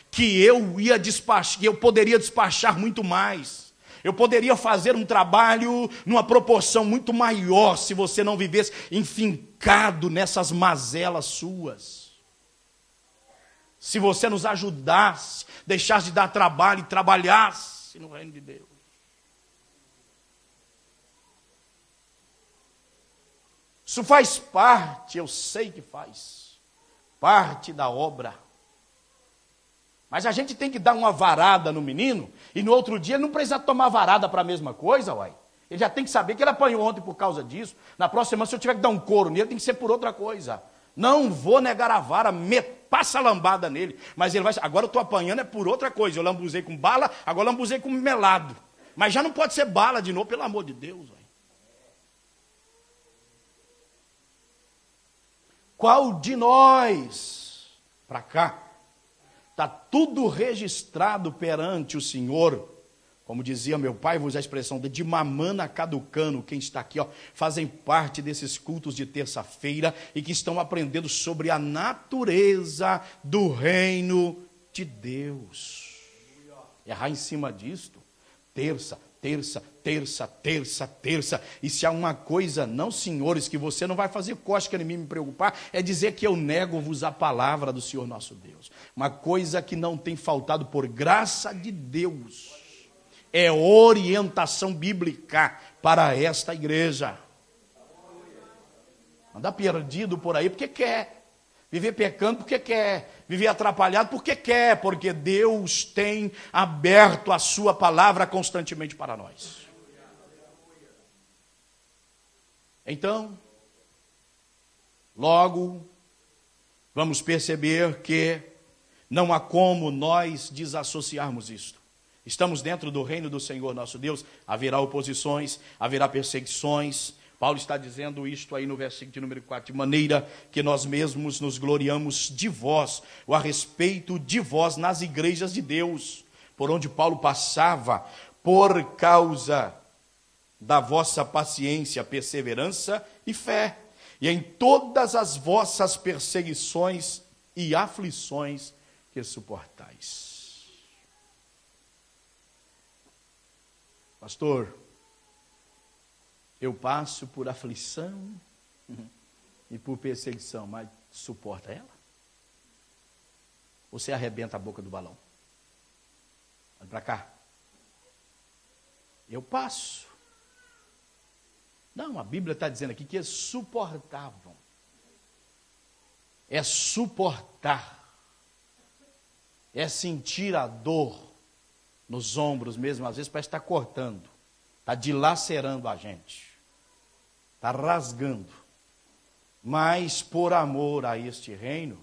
que eu poderia despachar muito mais. Eu poderia fazer um trabalho numa proporção muito maior se você não vivesse enfincado nessas mazelas suas. Se você nos ajudasse, deixasse de dar trabalho e trabalhasse no reino de Deus. Isso faz parte, eu sei que faz parte da obra. Mas a gente tem que dar uma varada no menino, e no outro dia ele não precisa tomar varada para a mesma coisa, uai. Ele já tem que saber que ele apanhou ontem por causa disso. Na próxima semana, se eu tiver que dar um couro nele, tem que ser por outra coisa. Não vou negar a vara, passa a lambada nele, mas ele vai, agora eu estou apanhando é por outra coisa. Eu lambuzei com bala, agora eu lambuzei com melado. Mas já não pode ser bala de novo, pelo amor de Deus. Véio. Qual de nós, para cá, está tudo registrado perante o Senhor? Como dizia meu pai, vou usar a expressão de mamana caducano, quem está aqui, ó, fazem parte desses cultos de terça-feira e que estão aprendendo sobre a natureza do reino de Deus. Errar em cima disto, terça. E se há uma coisa, não, senhores, que você não vai fazer cócega em mim me preocupar, é dizer que eu nego-vos a palavra do Senhor nosso Deus. Uma coisa que não tem faltado por graça de Deus é orientação bíblica para esta igreja. Anda perdido por aí porque quer. Viver pecando porque quer. Viver atrapalhado porque quer. Porque Deus tem aberto a sua palavra constantemente para nós. Então, logo, vamos perceber que não há como nós desassociarmos isto. Estamos dentro do reino do Senhor nosso Deus, haverá oposições, haverá perseguições. Paulo está dizendo isto aí no versículo de número 4, de maneira que nós mesmos nos gloriamos de vós, ou a respeito de vós nas igrejas de Deus, por onde Paulo passava, por causa da vossa paciência, perseverança e fé, e em todas as vossas perseguições e aflições que suportais. Pastor, eu passo por aflição e por perseguição, mas suporta ela? Você arrebenta a boca do balão? Olha para cá. Eu passo. Não, a Bíblia está dizendo aqui que eles suportavam. É suportar. É sentir a dor nos ombros mesmo, às vezes parece estar cortando, está dilacerando a gente, está rasgando. Mas por amor a este reino,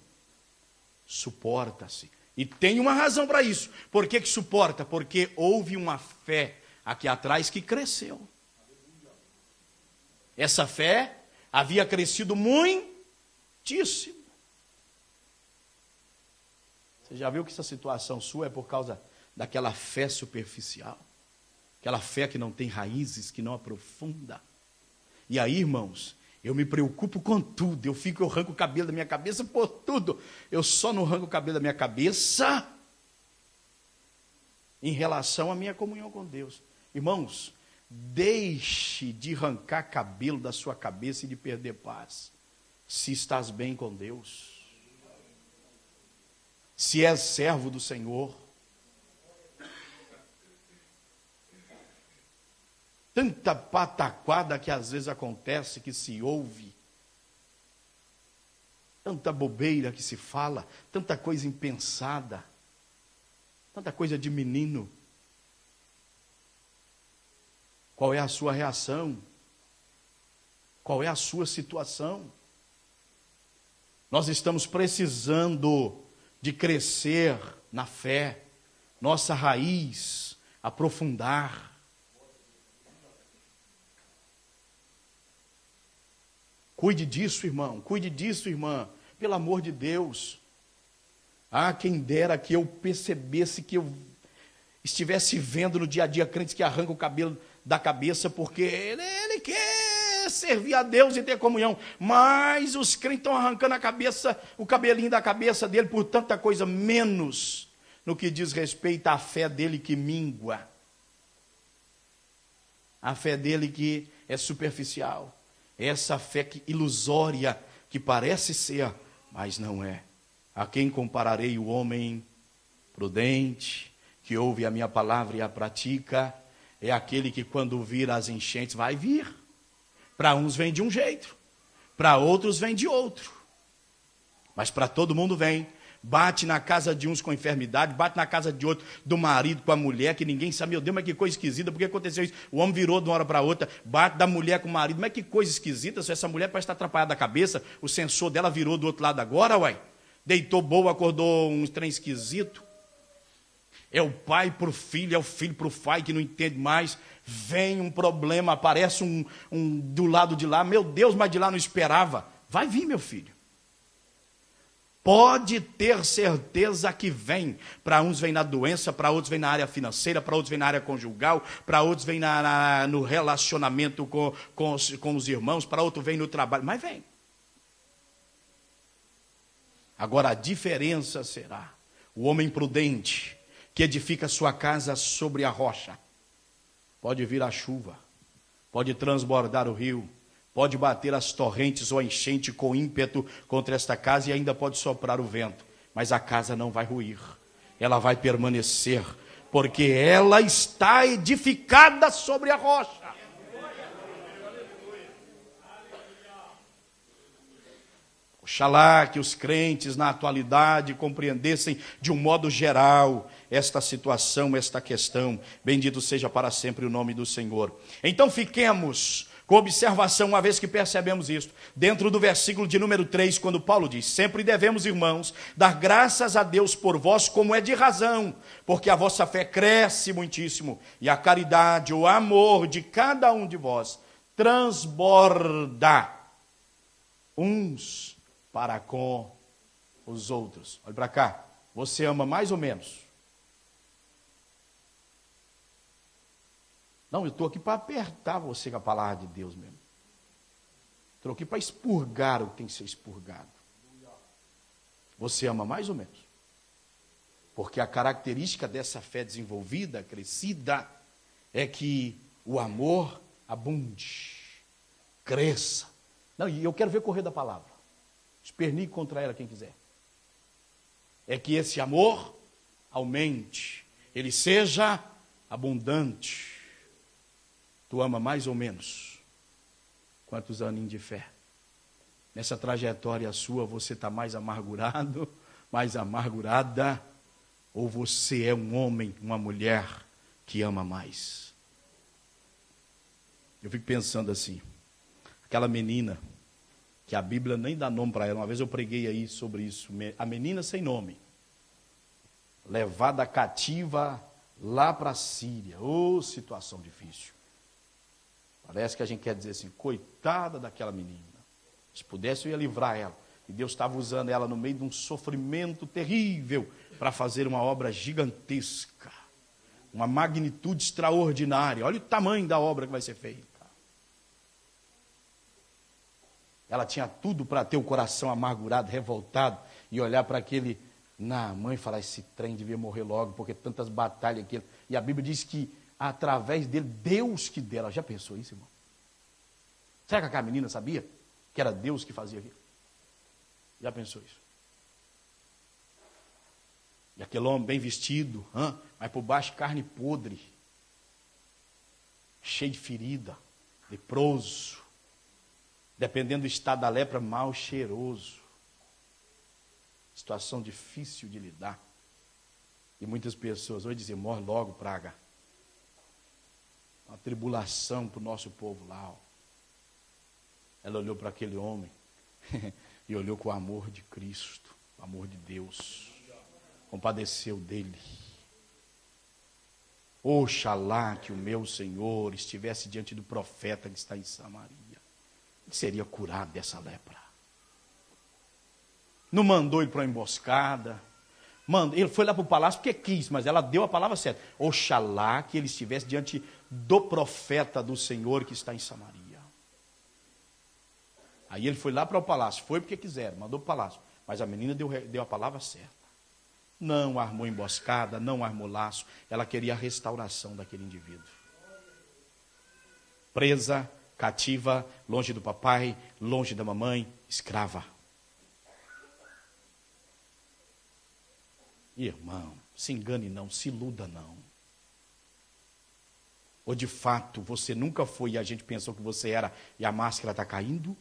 suporta-se. E tem uma razão para isso. Por que suporta? Porque houve uma fé aqui atrás que cresceu. Essa fé havia crescido muitíssimo. Você já viu que essa situação sua é por causa daquela fé superficial? Aquela fé que não tem raízes, que não aprofunda. E aí, irmãos, eu me preocupo com tudo. Eu arranco o cabelo da minha cabeça por tudo. Eu só não arranco o cabelo da minha cabeça em relação à minha comunhão com Deus. Irmãos, deixe de arrancar cabelo da sua cabeça e de perder paz, se estás bem com Deus, se és servo do Senhor. Tanta pataquada que às vezes acontece, que se ouve, tanta bobeira que se fala, tanta coisa impensada, tanta coisa de menino. Qual é a sua reação? Qual é a sua situação? Nós estamos precisando de crescer na fé, nossa raiz aprofundar. Cuide disso, irmão, cuide disso, irmã, pelo amor de Deus. Ah, quem dera que eu percebesse, que eu estivesse vendo no dia a dia crentes que arrancam o cabelo da cabeça porque ele quer servir a Deus e ter comunhão, mas os crentes estão arrancando a cabeça, o cabelinho da cabeça dele por tanta coisa, menos no que diz respeito à fé dele que mingua, a fé dele que é superficial, essa fé ilusória que parece ser, mas não é. A quem compararei o homem prudente, que ouve a minha palavra e a pratica? É aquele que quando vir as enchentes vai vir. Para uns vem de um jeito, para outros vem de outro. Mas para todo mundo vem. Bate na casa de uns com enfermidade, bate na casa de outro, do marido com a mulher, que ninguém sabe, meu Deus, mas que coisa esquisita, por que aconteceu isso? O homem virou de uma hora para outra, bate da mulher com o marido, mas que coisa esquisita, se essa mulher parece estar atrapalhada da cabeça, o sensor dela virou do outro lado agora, uai. Deitou boa, acordou um trem esquisito. É o pai para o filho, é o filho para o pai que não entende mais. Vem um problema, aparece um do lado de lá. Meu Deus, mas de lá não esperava. Vai vir, meu filho. Pode ter certeza que vem. Para uns vem na doença, para outros vem na área financeira, para outros vem na área conjugal, para outros vem no relacionamento com os irmãos, para outros vem no trabalho. Mas vem. Agora a diferença será o homem prudente, que edifica sua casa sobre a rocha. Pode vir a chuva, pode transbordar o rio, pode bater as torrentes ou a enchente com ímpeto contra esta casa e ainda pode soprar o vento, mas a casa não vai ruir, ela vai permanecer, porque ela está edificada sobre a rocha. Oxalá que os crentes na atualidade compreendessem de um modo geral esta situação, esta questão. Bendito seja para sempre o nome do Senhor. Então fiquemos com observação, uma vez que percebemos isso, dentro do versículo de número 3, quando Paulo diz: sempre devemos, irmãos, dar graças a Deus por vós, como é de razão, porque a vossa fé cresce muitíssimo, e a caridade, o amor de cada um de vós, transborda uns para com os outros. Olha para cá, você ama mais ou menos? Não, eu estou aqui para apertar você com a palavra de Deus mesmo. Estou aqui para expurgar o que tem que ser expurgado. Você ama mais ou menos? Porque a característica dessa fé desenvolvida, crescida, é que o amor abunde, cresça. Não, e eu quero ver correr da palavra. Espernique contra ela quem quiser. É que esse amor aumente, ele seja abundante. Tu ama mais ou menos? Quantos aninhos de fé? Nessa trajetória sua, você está mais amargurado, mais amargurada, ou você é um homem, uma mulher que ama mais? Eu fico pensando assim, aquela menina, que a Bíblia nem dá nome para ela, uma vez eu preguei aí sobre isso, a menina sem nome, levada cativa lá para a Síria, situação difícil. Parece que a gente quer dizer assim, coitada daquela menina. Se pudesse eu ia livrar ela. E Deus estava usando ela no meio de um sofrimento terrível para fazer uma obra gigantesca. Uma magnitude extraordinária. Olha o tamanho da obra que vai ser feita. Ela tinha tudo para ter o coração amargurado, revoltado, e olhar para aquele na mãe e falar, esse trem devia morrer logo, porque tantas batalhas aquilo. E a Bíblia diz que através dele, Deus que dela. Já pensou isso, irmão? Será que aquela menina sabia que era Deus que fazia aquilo? Já pensou isso? E aquele homem bem vestido, mas por baixo carne podre, cheio de ferida, leproso, dependendo do estado da lepra, mal cheiroso. Situação difícil de lidar. E muitas pessoas hoje dizem, morre logo, praga. Uma tribulação para o nosso povo lá. Ó. Ela olhou para aquele homem e olhou com o amor de Cristo, o amor de Deus. Compadeceu dele. Oxalá que o meu Senhor estivesse diante do profeta que está em Samaria. Ele seria curado dessa lepra. Não mandou ele para uma emboscada. Ele foi lá para o palácio porque quis, mas ela deu a palavra certa. Oxalá que ele estivesse diante do profeta do Senhor que está em Samaria. Aí ele foi lá para o palácio, foi porque quiseram, mandou para o palácio. Mas a menina deu a palavra certa. Não armou emboscada, não armou laço. Ela queria a restauração daquele indivíduo. Presa, cativa, longe do papai, longe da mamãe, escrava. Irmão, se engane não, se iluda não. Ou de fato você nunca foi e a gente pensou que você era e a máscara está caindo?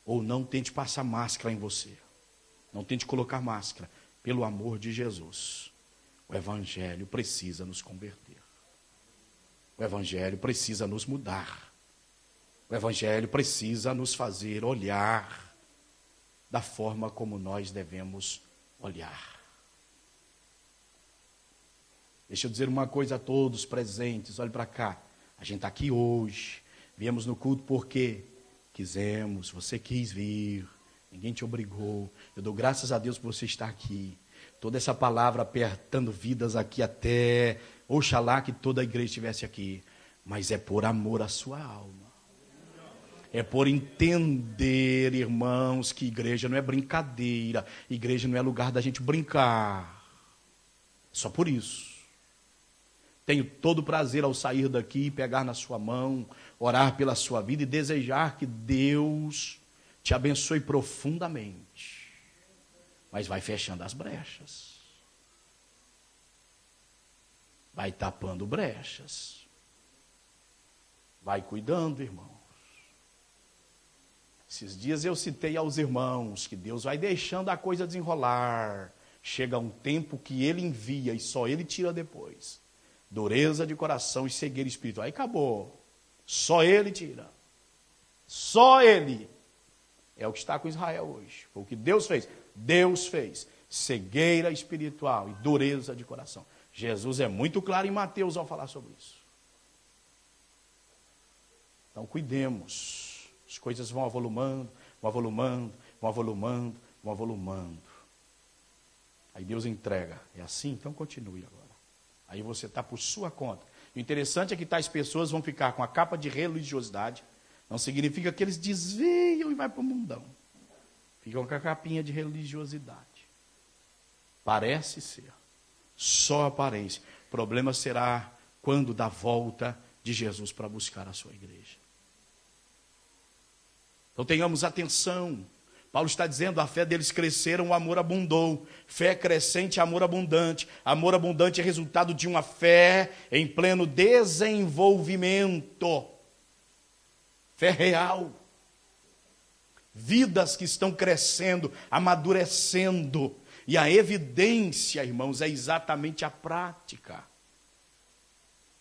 Ou não tente passar máscara em você. Não tente colocar máscara. Pelo amor de Jesus. O Evangelho precisa nos converter. O Evangelho precisa nos mudar. O Evangelho precisa nos fazer olhar da forma como nós devemos olhar. Deixa eu dizer uma coisa a todos presentes, olhe para cá. A gente está aqui hoje, viemos no culto porque quisemos, você quis vir, ninguém te obrigou. Eu dou graças a Deus por você estar aqui. Toda essa palavra apertando vidas aqui até, oxalá que toda a igreja estivesse aqui. Mas é por amor à sua alma. É por entender, irmãos, que igreja não é brincadeira. Igreja não é lugar da gente brincar. Só por isso. Tenho todo o prazer ao sair daqui, pegar na sua mão, orar pela sua vida e desejar que Deus te abençoe profundamente. Mas vai fechando as brechas. Vai tapando brechas. Vai cuidando, irmãos. Esses dias eu citei aos irmãos que Deus vai deixando a coisa desenrolar. Chega um tempo que Ele envia e só Ele tira depois. Dureza de coração e cegueira espiritual. Aí acabou. Só Ele tira. Só Ele. É o que está com Israel hoje. Foi o que Deus fez. Deus fez. Cegueira espiritual e dureza de coração. Jesus é muito claro em Mateus ao falar sobre isso. Então cuidemos. As coisas vão avolumando, vão avolumando, vão avolumando, vão avolumando. Aí Deus entrega. É assim? Então continue agora. Aí você está por sua conta. O interessante é que tais pessoas vão ficar com a capa de religiosidade. Não significa que eles desviam e vai para o mundão. Ficam com a capinha de religiosidade. Parece ser. Só aparência. O problema será quando dá volta de Jesus para buscar a sua igreja. Então tenhamos atenção. Paulo está dizendo, a fé deles cresceram, o amor abundou. Fé crescente, amor abundante. Amor abundante é resultado de uma fé em pleno desenvolvimento. Fé real. Vidas que estão crescendo, amadurecendo. E a evidência, irmãos, é exatamente a prática.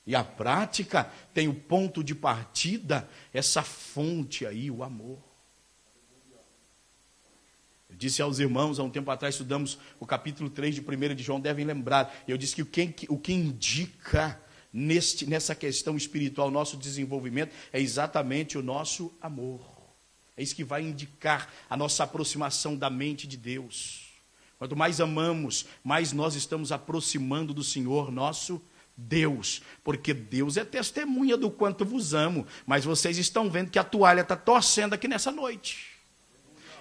E a prática tem o ponto de partida, essa fonte aí, o amor. Eu disse aos irmãos, há um tempo atrás, estudamos o capítulo 3 de 1 de João, devem lembrar. Eu disse que o que indica nessa questão espiritual, nosso desenvolvimento, é exatamente o nosso amor. É isso que vai indicar a nossa aproximação da mente de Deus. Quanto mais amamos, mais nós estamos aproximando do Senhor nosso Deus. Porque Deus é testemunha do quanto vos amo. Mas vocês estão vendo que a toalha está torcendo aqui nessa noite.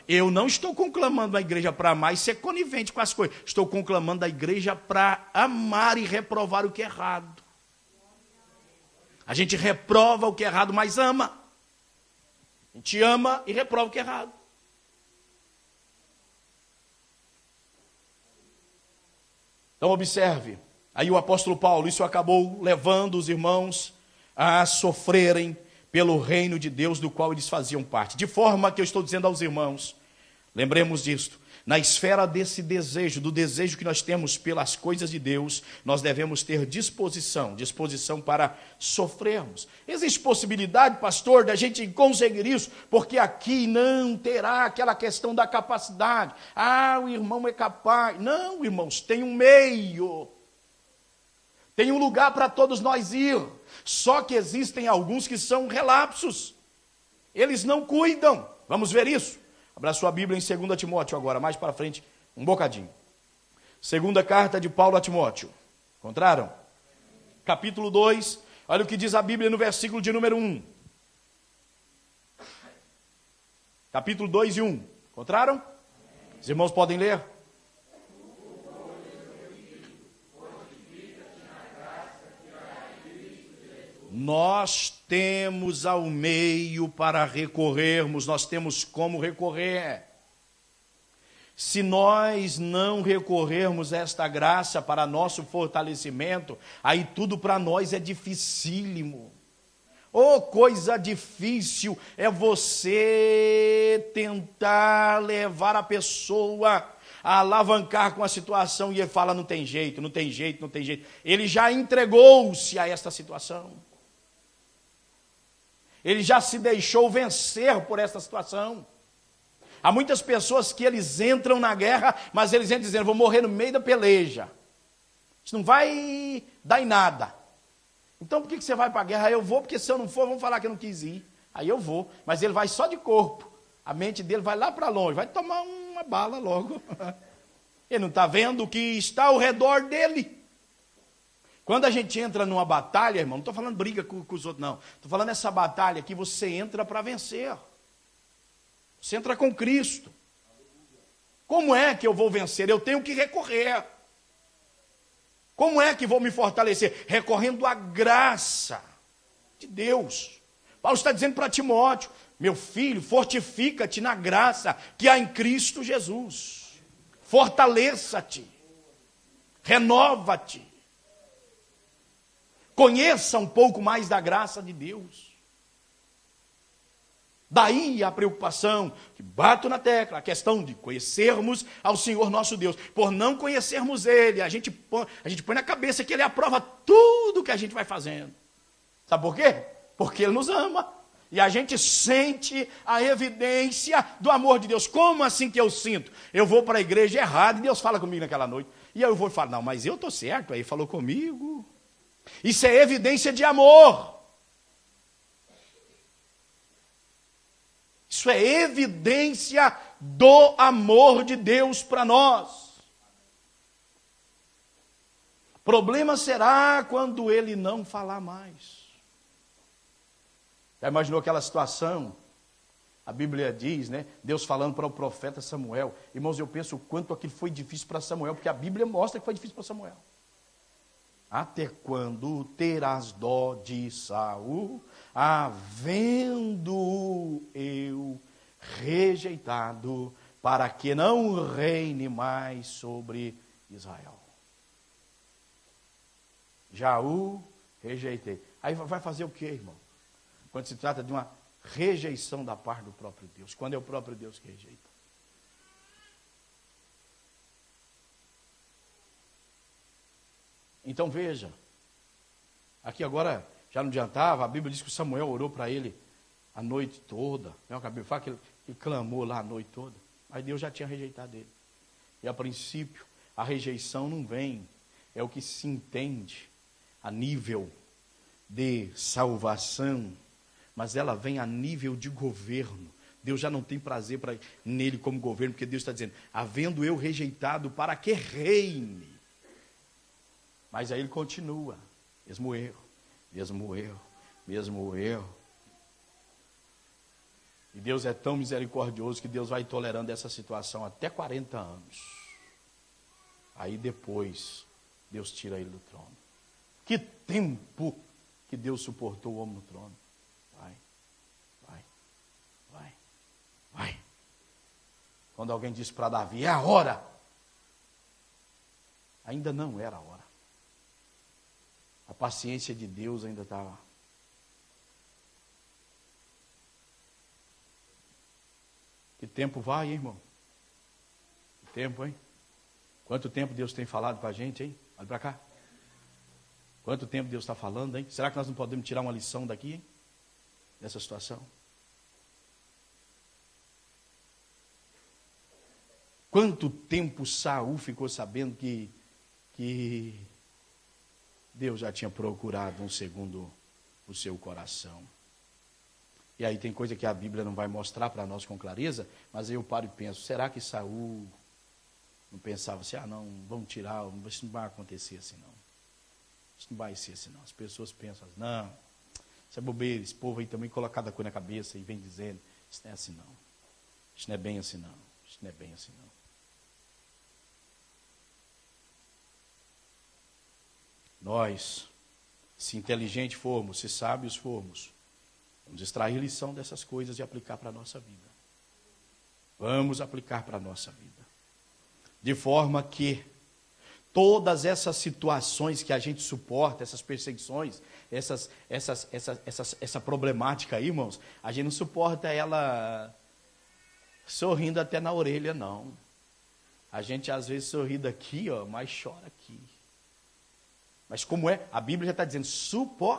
Eu não estou conclamando a igreja para amar e ser conivente com as coisas. Estou conclamando a igreja para amar e reprovar o que é errado. A gente reprova o que é errado, mas ama. A gente ama e reprova o que é errado. Então observe, aí o apóstolo Paulo, isso acabou levando os irmãos a sofrerem pelo reino de Deus do qual eles faziam parte. De forma que eu estou dizendo aos irmãos, lembremos disto, na esfera desse desejo, do desejo que nós temos pelas coisas de Deus, nós devemos ter disposição para sofrermos. Existe possibilidade, pastor, da gente conseguir isso, porque aqui não terá aquela questão da capacidade. Ah, o irmão é capaz. Não, irmãos, tem um meio. Tem um lugar para todos nós ir. Só que existem alguns que são relapsos. Eles não cuidam. Vamos ver isso? Abra sua Bíblia em 2 Timóteo agora, mais para frente, um bocadinho. Segunda carta de Paulo a Timóteo. Encontraram? Capítulo 2, olha o que diz a Bíblia no versículo de número 1. Capítulo 2 e 1. Encontraram? Os irmãos podem ler? Nós temos ao meio para recorrermos, nós temos como recorrer. Se nós não recorrermos a esta graça para nosso fortalecimento, aí tudo para nós é dificílimo. Oh, coisa difícil é você tentar levar a pessoa a alavancar com a situação e ele fala, não tem jeito, não tem jeito, não tem jeito. Ele já entregou-se a esta situação. Ele já se deixou vencer por essa situação. Há muitas pessoas que eles entram na guerra, mas eles entram dizendo, vou morrer no meio da peleja. Isso não vai dar em nada. Então por que você vai para a guerra? Eu vou, porque se eu não for, vão falar que eu não quis ir. Aí eu vou, mas ele vai só de corpo. A mente dele vai lá para longe, vai tomar uma bala logo. Ele não está vendo o que está ao redor dele. Quando a gente entra numa batalha, irmão, não estou falando briga com os outros, não. Estou falando essa batalha que você entra para vencer. Você entra com Cristo. Como é que eu vou vencer? Eu tenho que recorrer. Como é que vou me fortalecer? Recorrendo à graça de Deus. Paulo está dizendo para Timóteo, meu filho, fortifica-te na graça que há em Cristo Jesus. Fortaleça-te. Renova-te. Conheça um pouco mais da graça de Deus. Daí a preocupação, que bato na tecla, a questão de conhecermos ao Senhor nosso Deus. Por não conhecermos Ele, a gente põe na cabeça que Ele aprova tudo que a gente vai fazendo. Sabe por quê? Porque Ele nos ama. E a gente sente a evidência do amor de Deus. Como assim que eu sinto? Eu vou para a igreja errada e Deus fala comigo naquela noite. E aí eu vou falar, não, mas eu estou certo, aí Ele falou comigo. Isso é evidência de amor. Isso é evidência do amor de Deus para nós. Problema será quando Ele não falar mais. Já imaginou aquela situação? A Bíblia diz, né? Deus falando para o profeta Samuel. Irmãos, eu penso o quanto aquilo foi difícil para Samuel, porque a Bíblia mostra que foi difícil para Samuel. Até quando terás dó de Saul, havendo eu rejeitado, para que não reine mais sobre Israel. Jaú, rejeitei. Aí vai fazer o quê, irmão? Quando se trata de uma rejeição da parte do próprio Deus. Quando é o próprio Deus que rejeita. Então veja. Aqui agora, já não adiantava, a Bíblia diz que Samuel orou para ele a noite toda. Não, a Bíblia fala que ele clamou lá a noite toda. Mas Deus já tinha rejeitado ele. E a princípio, a rejeição não vem. É o que se entende a nível de salvação. Mas ela vem a nível de governo. Deus já não tem prazer nele como governo, porque Deus está dizendo, havendo eu rejeitado, para que reine. Mas aí ele continua, mesmo erro, mesmo erro, mesmo erro. E Deus é tão misericordioso que Deus vai tolerando essa situação até 40 anos. Aí depois, Deus tira ele do trono. Que tempo que Deus suportou o homem no trono. Vai. Quando alguém disse para Davi, é a hora. Ainda não era a hora. A paciência de Deus ainda estava. Que tempo vai, hein, irmão? Que tempo, hein? Quanto tempo Deus tem falado com a gente, hein? Olha para cá. Quanto tempo Deus está falando, hein? Será que nós não podemos tirar uma lição daqui, hein? Dessa situação? Quanto tempo Saul ficou sabendo que Deus já tinha procurado um segundo o seu coração? E aí tem coisa que a Bíblia não vai mostrar para nós com clareza, mas aí eu paro e penso, será que Saul não pensava assim, não, vamos tirar, isso não vai acontecer assim não. Isso não vai ser assim não. As pessoas pensam, não, isso é bobeira, esse povo aí também coloca cada coisa na cabeça e vem dizendo, isso não é assim não. Isso não é bem assim não. Isso não é bem assim não. Nós, se inteligentes formos, se sábios formos, vamos extrair lição dessas coisas e aplicar para a nossa vida. Vamos aplicar para a nossa vida. De forma que todas essas situações que a gente suporta, essas perseguições, essa problemática aí, irmãos, a gente não suporta ela sorrindo até na orelha, não. A gente às vezes sorri daqui, mas chora aqui. Mas como é? A Bíblia já está dizendo, suportais.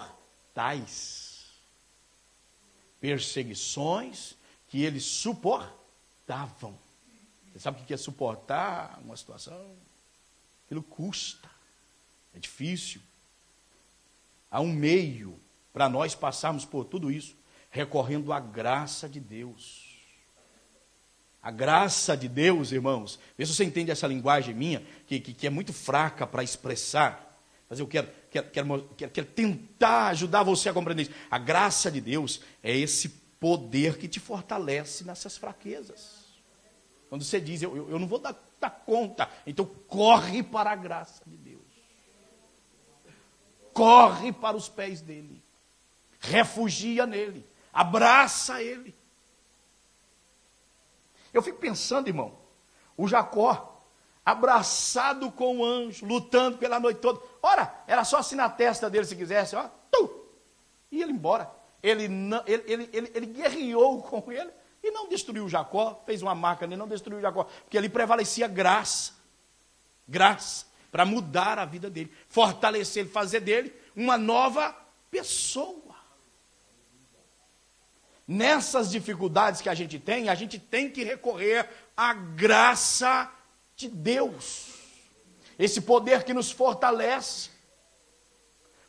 Perseguições que eles suportavam. Você sabe o que é suportar uma situação? Aquilo custa. É difícil. Há um meio para nós passarmos por tudo isso, recorrendo à graça de Deus. A graça de Deus, irmãos, vê se você entende essa linguagem minha, que é muito fraca para expressar. Mas eu quero tentar ajudar você a compreender isso. A graça de Deus é esse poder que te fortalece nessas fraquezas. Quando você diz, eu não vou dar conta, então corre para a graça de Deus. Corre para os pés dele. Refugia nele. Abraça ele. Eu fico pensando, irmão, o Jacó, abraçado com o anjo, lutando pela noite toda. Ora, era só assim na testa dele, se quisesse, ia ele embora. Ele guerreou com ele e não destruiu Jacó, fez uma marca nele, não destruiu Jacó, porque ali prevalecia graça, para mudar a vida dele, fortalecer ele, fazer dele uma nova pessoa. nessas dificuldades que a gente tem que recorrer à graça de Deus. Esse poder que nos fortalece.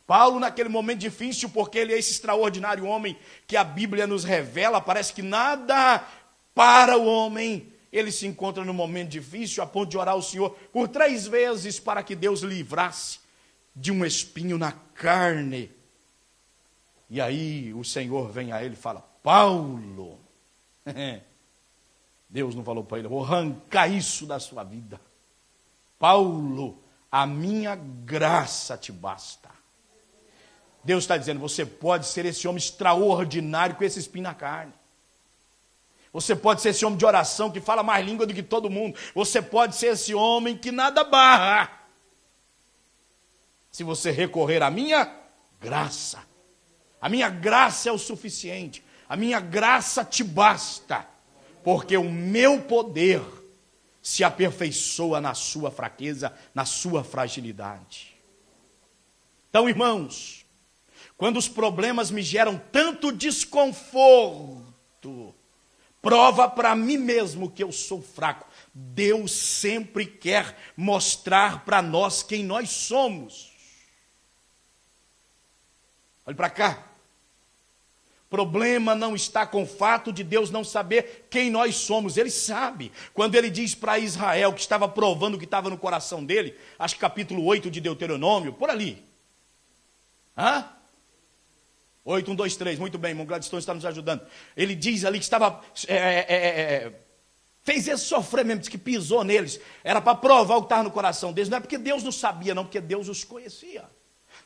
Paulo, naquele momento difícil, porque ele é esse extraordinário homem que a Bíblia nos revela, parece que nada para o homem. Ele se encontra num momento difícil, a ponto de orar ao Senhor por 3 vezes para que Deus livrasse de um espinho na carne. E aí o Senhor vem a ele e fala: Paulo, Deus não falou para ele: vou arrancar isso da sua vida. Paulo, a minha graça te basta. Deus está dizendo: você pode ser esse homem extraordinário com esse espinho na carne. Você pode ser esse homem de oração que fala mais língua do que todo mundo. Você pode ser esse homem que nada barra. Se você recorrer à minha graça. A minha graça é o suficiente. A minha graça te basta. Porque o meu poder se aperfeiçoa na sua fraqueza, na sua fragilidade. Então, irmãos, quando os problemas me geram tanto desconforto, prova para mim mesmo que eu sou fraco. Deus sempre quer mostrar para nós quem nós somos. Olhe para cá. O problema não está com o fato de Deus não saber quem nós somos. Ele sabe. Quando ele diz para Israel que estava provando o que estava no coração dele, acho que capítulo 8 de Deuteronômio, por ali. 8, 1, 2, 3, muito bem, irmão Gladstone está nos ajudando. Ele diz ali que estava, fez eles sofrer mesmo, disse que pisou neles. Era para provar o que estava no coração deles. Não é porque Deus não sabia, não, porque Deus os conhecia.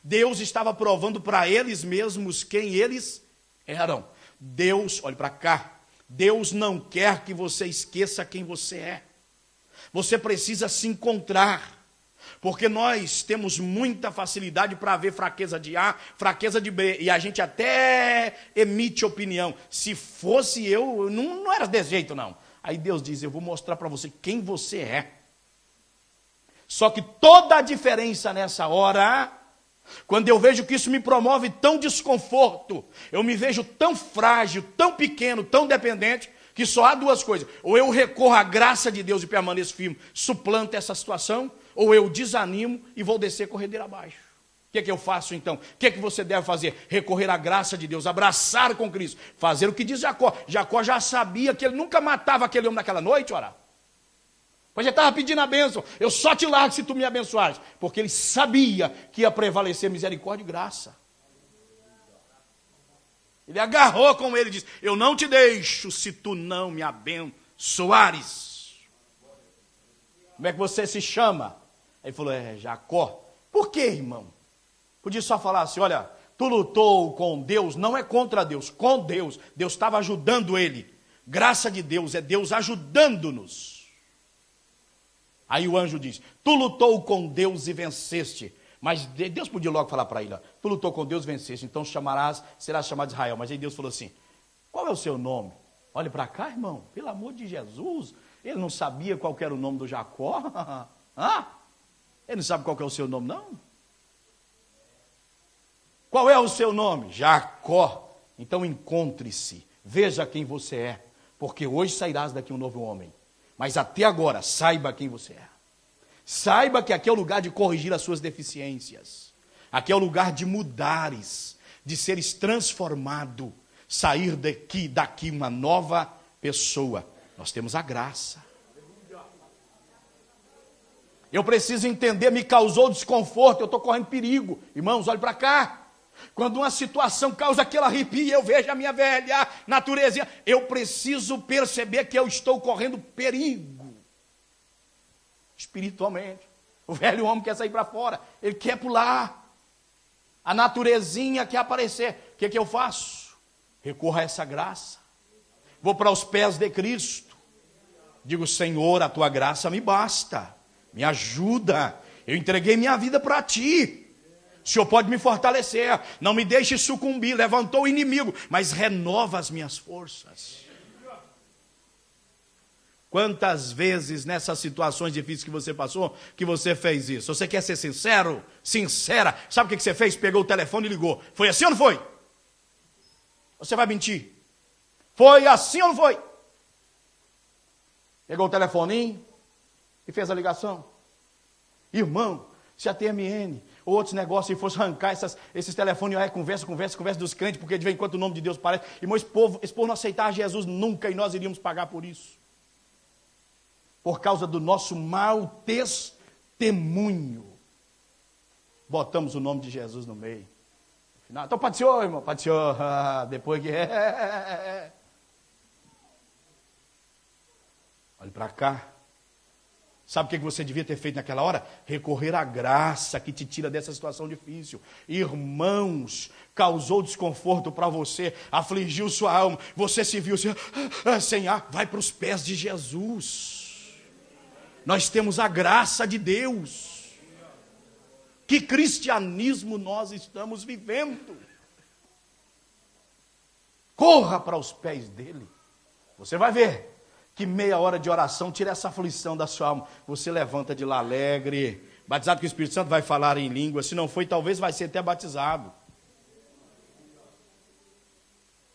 Deus estava provando para eles mesmos quem eles eram. Deus, olhe para cá, Deus não quer que você esqueça quem você é. Você precisa se encontrar. Porque nós temos muita facilidade para ver fraqueza de A, fraqueza de B, e a gente até emite opinião. Se fosse eu, não era desse jeito, não. Aí Deus diz: eu vou mostrar para você quem você é. Só que toda a diferença nessa hora, quando eu vejo que isso me promove tão desconforto, eu me vejo tão frágil, tão pequeno, tão dependente, que só há 2 coisas. Ou eu recorro à graça de Deus e permaneço firme, suplanto essa situação, ou eu desanimo e vou descer corredeira abaixo. O que é que eu faço então? O que é que você deve fazer? Recorrer à graça de Deus, abraçar com Cristo, fazer o que diz Jacó. Jacó já sabia que ele nunca matava aquele homem naquela noite, ora. Pois ele estava pedindo a bênção: eu só te largo se tu me abençoares. Porque ele sabia que ia prevalecer misericórdia e graça. Ele agarrou com ele e disse: eu não te deixo se tu não me abençoares. Como é que você se chama? Aí ele falou: Jacó. Por quê, irmão? Podia só falar assim: olha, tu lutou com Deus, não é contra Deus, com Deus. Deus estava ajudando ele. Graça de Deus é Deus ajudando-nos. Aí o anjo diz: tu lutou com Deus e venceste. Mas Deus podia logo falar para ele: ó, tu lutou com Deus e venceste, então serás chamado de Israel. Mas aí Deus falou assim: qual é o seu nome? Olhe para cá, irmão, pelo amor de Jesus. Ele não sabia qual era o nome do Jacó? Ele não sabe qual é o seu nome, não? Qual é o seu nome? Jacó. Então encontre-se, veja quem você é, porque hoje sairás daqui um novo homem. Mas até agora, saiba quem você é. Saiba que aqui é o lugar de corrigir as suas deficiências. Aqui é o lugar de mudares, de seres transformado, sair daqui uma nova pessoa. Nós temos a graça. Eu preciso entender, me causou desconforto, eu estou correndo perigo. Irmãos, olhe para cá. Quando uma situação causa aquele arrepio, eu vejo a minha velha natureza, eu preciso perceber que eu estou correndo perigo. Espiritualmente. O velho homem quer sair para fora, ele quer pular. A naturezinha quer aparecer. O que eu faço? Recorro a essa graça. Vou para os pés de Cristo. Digo: Senhor, a tua graça me basta. Me ajuda. Eu entreguei minha vida para ti. O Senhor pode me fortalecer. Não me deixe sucumbir. Levantou o inimigo, mas renova as minhas forças. Quantas vezes nessas situações difíceis que você passou, que você fez isso? Você quer ser sincero? Sincera? Sabe o que você fez? Pegou o telefone e ligou. Foi assim ou não foi? Você vai mentir? Foi assim ou não foi? Pegou o telefoninho e fez a ligação. Irmão, se a TMN ou outros negócios fosse arrancar esses telefones, conversa dos crentes, porque de vez em quando o nome de Deus parece. Irmão, esse povo não aceitar Jesus nunca, e nós iríamos pagar por isso. Por causa do nosso mau testemunho. Botamos o nome de Jesus no meio. No final, então, Pai do Senhor, irmão, Pai do Senhor, depois que... Olhe para cá. Sabe o que você devia ter feito naquela hora? Recorrer à graça que te tira dessa situação difícil. Irmãos, causou desconforto para você, afligiu sua alma, você se viu sem ar, vai para os pés de Jesus. Nós temos a graça de Deus. Que cristianismo nós estamos vivendo? Corra para os pés dele. Você vai ver que meia hora de oração tira essa aflição da sua alma. Você levanta de lá alegre, batizado com o Espírito Santo, vai falar em língua. Se não foi, talvez vai ser até batizado.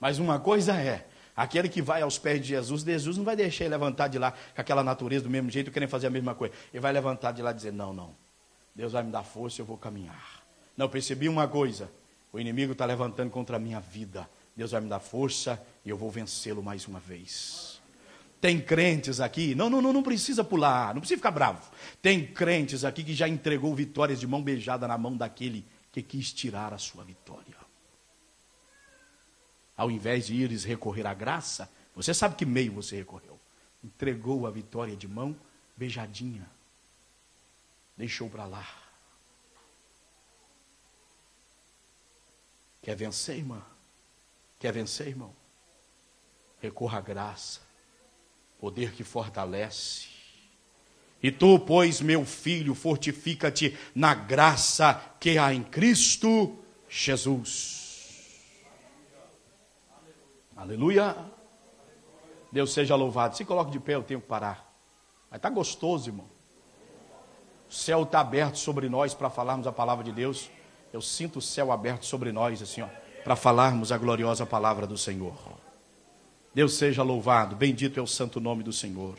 Mas uma coisa é, aquele que vai aos pés de Jesus, Jesus não vai deixar ele levantar de lá com aquela natureza do mesmo jeito, querendo fazer a mesma coisa. Ele vai levantar de lá e dizer, não, Deus vai me dar força, eu vou caminhar. Não, percebi uma coisa, o inimigo está levantando contra a minha vida. Deus vai me dar força e eu vou vencê-lo mais uma vez. Tem crentes aqui, não precisa pular, não precisa ficar bravo. Tem crentes aqui que já entregou vitórias de mão beijada na mão daquele que quis tirar a sua vitória. Ao invés de ires recorrer à graça, você sabe que meio você recorreu. Entregou a vitória de mão beijadinha. Deixou para lá. Quer vencer, irmã? Quer vencer, irmão? Recorra à graça. Poder que fortalece. E tu, pois, meu filho, fortifica-te na graça que há em Cristo Jesus. Aleluia. Deus seja louvado. Se coloque de pé, eu tenho que parar. Mas está gostoso, irmão. O céu está aberto sobre nós para falarmos a palavra de Deus. Eu sinto o céu aberto sobre nós, assim, ó, para falarmos a gloriosa palavra do Senhor. Deus seja louvado, bendito é o santo nome do Senhor.